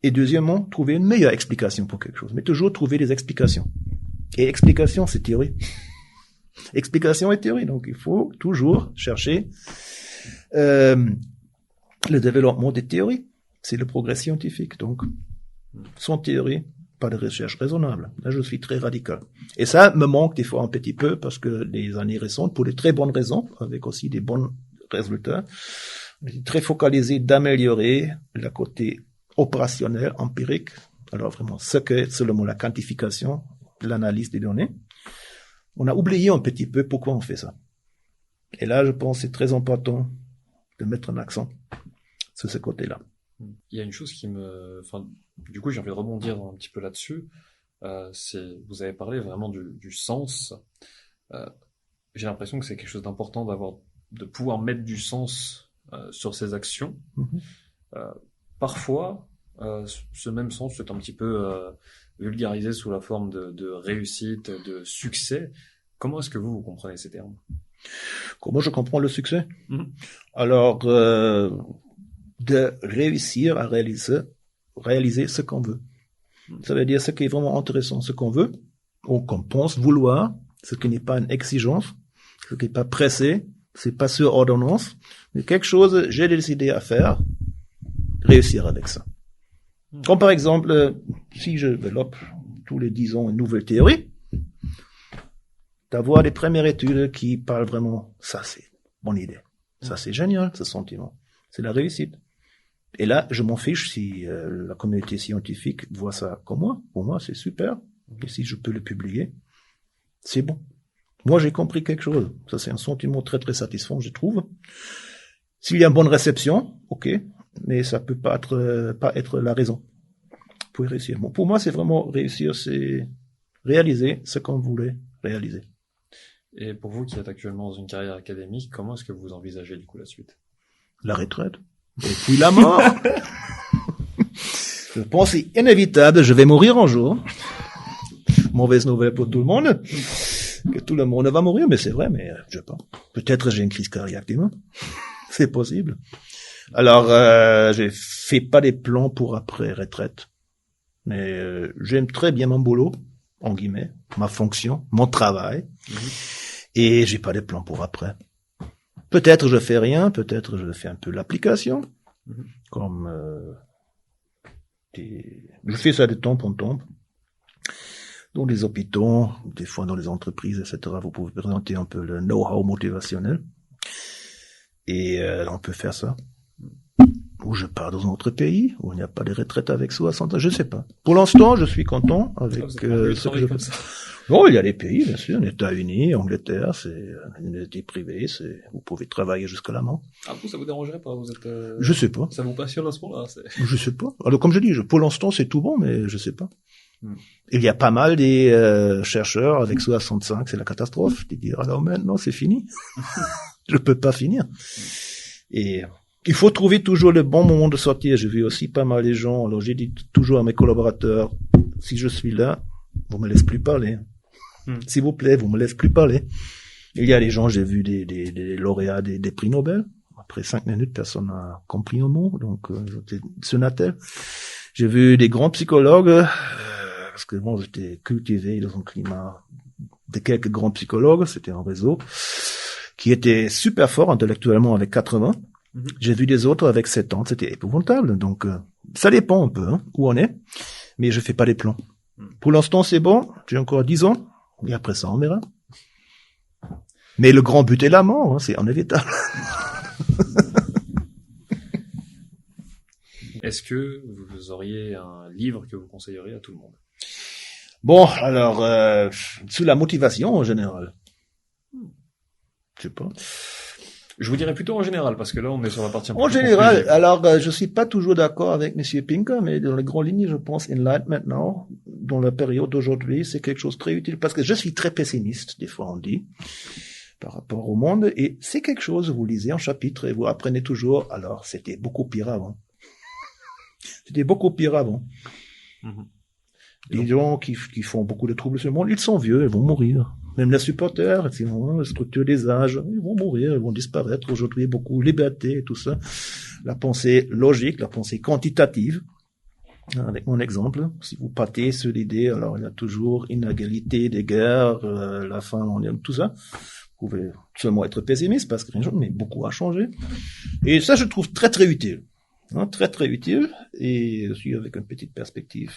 Et deuxièmement, trouver une meilleure explication pour quelque chose. Mais toujours trouver des explications. Et explication, c'est théorie. Explication et théorie. Donc, il faut toujours chercher le développement des théories. C'est le progrès scientifique. Donc, sans théorie, pas de recherche raisonnable. Là, je suis très radical. Et ça me manque des fois un petit peu parce que les années récentes, pour de très bonnes raisons, avec aussi des bons résultats, on est très focalisé d'améliorer le côté opérationnel, empirique. Alors vraiment, ce qu'est seulement la quantification, l'analyse des données. On a oublié un petit peu pourquoi on fait ça. Et là, je pense que c'est très important de mettre un accent sur ce côté-là. Il y a une chose du coup, j'ai envie de rebondir un petit peu là-dessus. Vous avez parlé vraiment du sens. J'ai l'impression que c'est quelque chose d'important de pouvoir mettre du sens sur ses actions. Parfois, ce même sens est un petit peu vulgarisé sous la forme de réussite, de succès. Comment est-ce que vous comprenez ces termes? Comment je comprends le succès? Alors, de réussir à réaliser ce qu'on veut. Ça veut dire ce qui est vraiment intéressant, ce qu'on veut, ou qu'on pense vouloir, ce qui n'est pas une exigence, ce qui n'est pas pressé, c'est pas sur ordonnance, mais quelque chose j'ai décidé à faire, réussir avec ça. Comme par exemple, si je développe tous les 10 ans une nouvelle théorie, d'avoir des premières études qui parlent vraiment, ça c'est une bonne idée. Ça c'est génial, ce sentiment. C'est la réussite. Et là, je m'en fiche si la communauté scientifique voit ça comme moi. Pour moi, c'est super. Et si je peux le publier, c'est bon. Moi, j'ai compris quelque chose. Ça, c'est un sentiment très, très satisfaisant, je trouve. S'il y a une bonne réception, ok, mais ça peut pas être la raison pour y réussir. Bon, pour moi, c'est vraiment réussir, c'est réaliser ce qu'on voulait réaliser. Et pour vous qui êtes actuellement dans une carrière académique, comment est-ce que vous envisagez du coup la suite? La retraite. Et puis la mort. Je pense que c'est inévitable, je vais mourir un jour. Mauvaise nouvelle pour tout le monde. Que tout le monde va mourir, mais c'est vrai, mais je sais pas. Peut-être j'ai une crise cardiaque demain. C'est possible. Alors, je fais pas des plans pour après retraite. Mais j'aime très bien mon boulot, en guillemets, ma fonction, mon travail. Et j'ai pas des plans pour après. Peut-être je fais rien, peut-être je fais un peu l'application. Comme je fais ça de temps en temps. Dans les hôpitaux, des fois dans les entreprises, etc. Vous pouvez présenter un peu le know-how motivationnel. Et on peut faire ça. Ou je pars dans un autre pays, où il n'y a pas de retraite avec 60 ans, je sais pas. Pour l'instant, je suis content avec ce que je fais. Non, il y a des pays, bien sûr, les États-Unis, Angleterre, c'est une université privée, vous pouvez travailler jusqu'à la mort. Ah, vous, ça vous dérangerait pas? Vous êtes, je sais pas. Ça vous passionne à ce moment-là? Je sais pas. Alors, comme je dis, pour l'instant, c'est tout bon, mais je sais pas. Il y a pas mal des chercheurs avec 65, c'est la catastrophe. Ils disent, alors maintenant, c'est fini. Je peux pas finir. Et il faut trouver toujours le bon moment de sortir. J'ai vu aussi pas mal de gens. Alors, j'ai dit toujours à mes collaborateurs, si je suis là, vous me laissez plus parler. S'il vous plaît, vous me laissez plus parler. Il y a des gens, j'ai vu des lauréats des prix Nobel. Après 5 minutes, personne n'a compris un mot. Donc, ce Natel. J'ai vu des grands psychologues, parce que bon, j'étais cultivé dans un climat de quelques grands psychologues. C'était un réseau qui était super fort intellectuellement avec 80. J'ai vu des autres avec 70, c'était épouvantable. Donc, ça dépend un peu où on est, mais je fais pas des plans. Pour l'instant, c'est bon, j'ai encore 10 ans, et après ça, on verra. Mais le grand but est la mort, c'est inévitable. Est-ce que vous auriez un livre que vous conseilleriez à tout le monde? Bon, alors, sur la motivation en général. Je sais pas. Je vous dirais plutôt en général, parce que là, on est sur la partie un peu En plus général, conclusive. alors, je suis pas toujours d'accord avec Monsieur Pinker, mais dans les grandes lignes, je pense Enlightenment Now, dans la période d'aujourd'hui, c'est quelque chose de très utile, parce que je suis très pessimiste, des fois on dit, par rapport au monde, et c'est quelque chose, vous lisez un chapitre et vous apprenez toujours, alors c'était beaucoup pire avant. C'était beaucoup pire avant. Les gens qui font beaucoup de troubles sur le monde, ils sont vieux, ils vont mourir. Même les supporters, la structure des âges, ils vont mourir, ils vont disparaître. Aujourd'hui, beaucoup de liberté et tout ça. La pensée logique, la pensée quantitative. Avec mon exemple, si vous partez sur l'idée, alors il y a toujours inégalité des guerres, la faim, tout ça. Vous pouvez seulement être pessimiste parce que mais beaucoup a changé. Et ça, je trouve très très utile. Très très utile, et aussi avec une petite perspective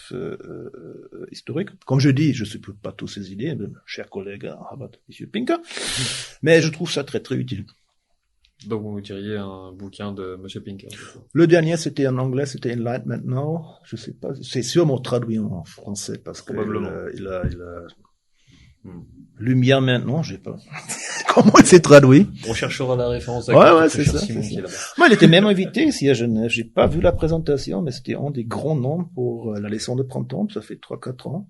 historique. Comme je dis, je ne supporte pas toutes ces idées, même cher collègue à Harvard, M. Pinker, mais je trouve ça très très utile. Donc vous diriez un bouquin de M. Pinker? Le dernier, c'était en anglais, c'était Enlightenment Now. Je sais pas, c'est sûrement traduit en français parce que il a Lumière maintenant, je sais pas. Comment il s'est traduit? On cherchera la référence. Ouais, c'est ça. Moi, il était même invité ici à Genève. J'ai pas vu la présentation, mais c'était un des grands noms pour la leçon de printemps. Ça fait 3-4 ans.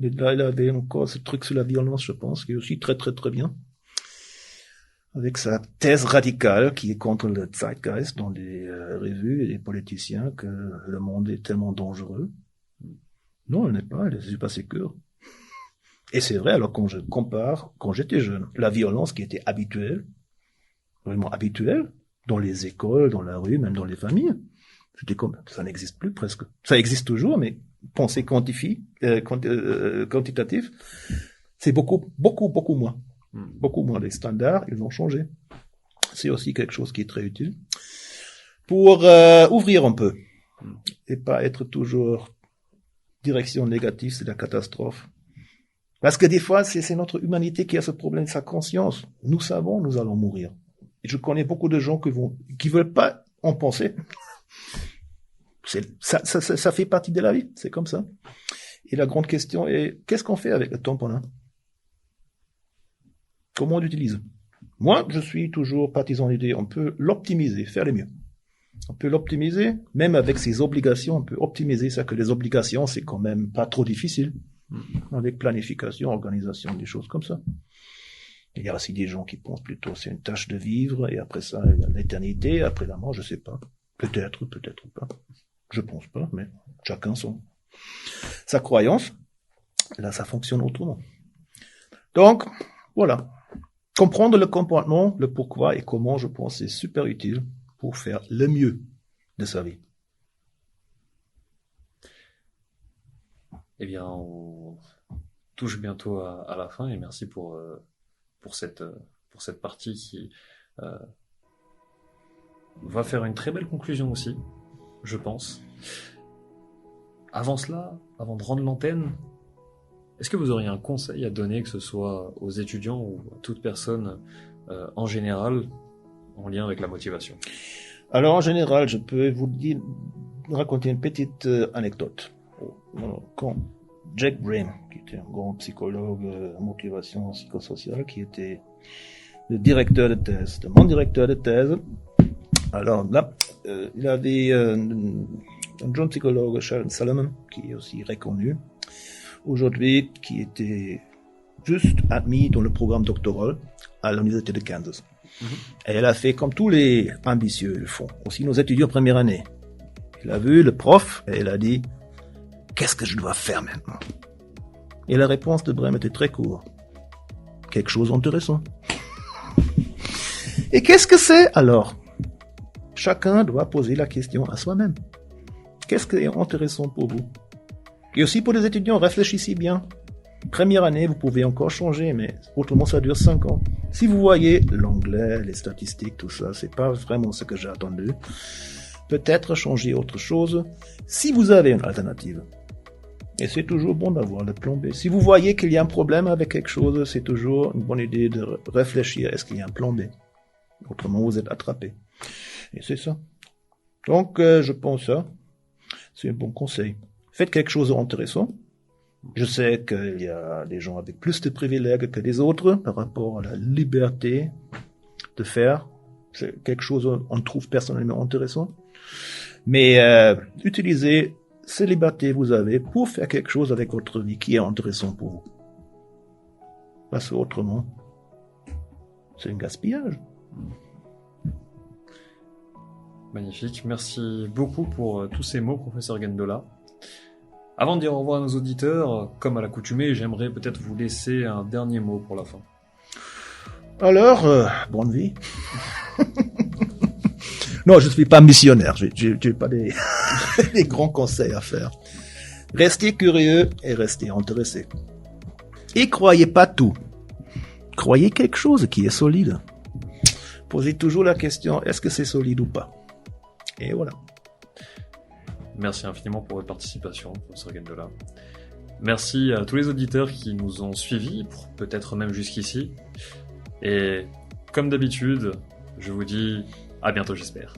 Et là, il avait encore ce truc sur la violence, je pense, qui est aussi très, très, très bien. Avec sa thèse radicale qui est contre le zeitgeist dans les revues et les politiciens que le monde est tellement dangereux. Non, elle n'est pas, elle est pas sécure. Et c'est vrai, alors quand je compare, quand j'étais jeune, la violence qui était habituelle, vraiment habituelle, dans les écoles, dans la rue, même dans les familles, j'étais comme, ça n'existe plus presque. Ça existe toujours, mais pensée quantitative, c'est beaucoup moins. Beaucoup moins. Les standards, ils ont changé. C'est aussi quelque chose qui est très utile. Pour ouvrir un peu, et pas être toujours direction négative, c'est la catastrophe. Parce que des fois, c'est notre humanité qui a ce problème, sa conscience. Nous savons, nous allons mourir. Et je connais beaucoup de gens qui veulent pas en penser. Ça fait partie de la vie, c'est comme ça. Et la grande question est, qu'est-ce qu'on fait avec le temps qu'on a? comment on l'utilise. Moi, je suis toujours partisan d'idée, on peut l'optimiser, faire le mieux. On peut l'optimiser, même avec ses obligations, on peut optimiser ça, que les obligations, c'est quand même pas trop difficile. Avec planification, organisation, des choses comme ça. Il y a aussi des gens qui pensent plutôt c'est une tâche de vivre, et après ça, il y a l'éternité, après la mort, je sais pas. Peut-être pas. Je pense pas, mais chacun sa croyance. Là, ça fonctionne autrement. Donc, voilà. Comprendre le comportement, le pourquoi et comment, je pense, c'est super utile pour faire le mieux de sa vie. Eh bien, on touche bientôt à la fin et merci pour cette partie qui va faire une très belle conclusion aussi, je pense. Avant cela, avant de rendre l'antenne, est-ce que vous auriez un conseil à donner, que ce soit aux étudiants ou à toute personne en général, en lien avec la motivation? Alors, en général, je peux vous raconter une petite anecdote. Quand Jack Brain, qui était un grand psychologue en motivation psychosociale, qui était le directeur de thèse, mon directeur de thèse, alors là, il avait un jeune psychologue, Sheldon Solomon, qui est aussi reconnu aujourd'hui, qui était juste admis dans le programme doctoral à l'université de Kansas. Et elle a fait comme tous les ambitieux le font, aussi nos étudiants première année. Elle a vu le prof et elle a dit « Qu'est-ce que je dois faire maintenant ?» Et la réponse de Brehm était très courte. « Quelque chose d'intéressant. » Et qu'est-ce que c'est alors? Chacun doit poser la question à soi-même. Qu'est-ce qui est intéressant pour vous? Et aussi pour les étudiants, réfléchissez bien. Première année, vous pouvez encore changer, mais autrement ça dure 5 ans. Si vous voyez l'anglais, les statistiques, tout ça, c'est pas vraiment ce que j'ai attendu. Peut-être changer autre chose si vous avez une alternative. Et c'est toujours bon d'avoir le plan B. Si vous voyez qu'il y a un problème avec quelque chose, c'est toujours une bonne idée de réfléchir. Est-ce qu'il y a un plan B? Autrement, vous êtes attrapé. Et c'est ça. Donc, je pense ça. C'est un bon conseil. Faites quelque chose d'intéressant. Je sais qu'il y a des gens avec plus de privilèges que les autres par rapport à la liberté de faire quelque chose qu'on trouve personnellement intéressant. Mais utilisez ces libertés que vous avez pour faire quelque chose avec votre vie qui est intéressant pour vous. Parce que autrement, c'est un gaspillage. Magnifique. Merci beaucoup pour tous ces mots, professeur Gendola. Avant de dire au revoir à nos auditeurs, comme à l'accoutumée, j'aimerais peut-être vous laisser un dernier mot pour la fin. Alors, bonne vie. Non, je ne suis pas missionnaire. J'ai pas des grands conseils à faire. Restez curieux et restez intéressés. Et croyez pas tout. Croyez quelque chose qui est solide. Posez toujours la question, est-ce que c'est solide ou pas? Et voilà. Merci infiniment pour votre participation, professeur Gendola. Merci à tous les auditeurs qui nous ont suivis, peut-être même jusqu'ici. Et comme d'habitude, je vous dis à bientôt, j'espère.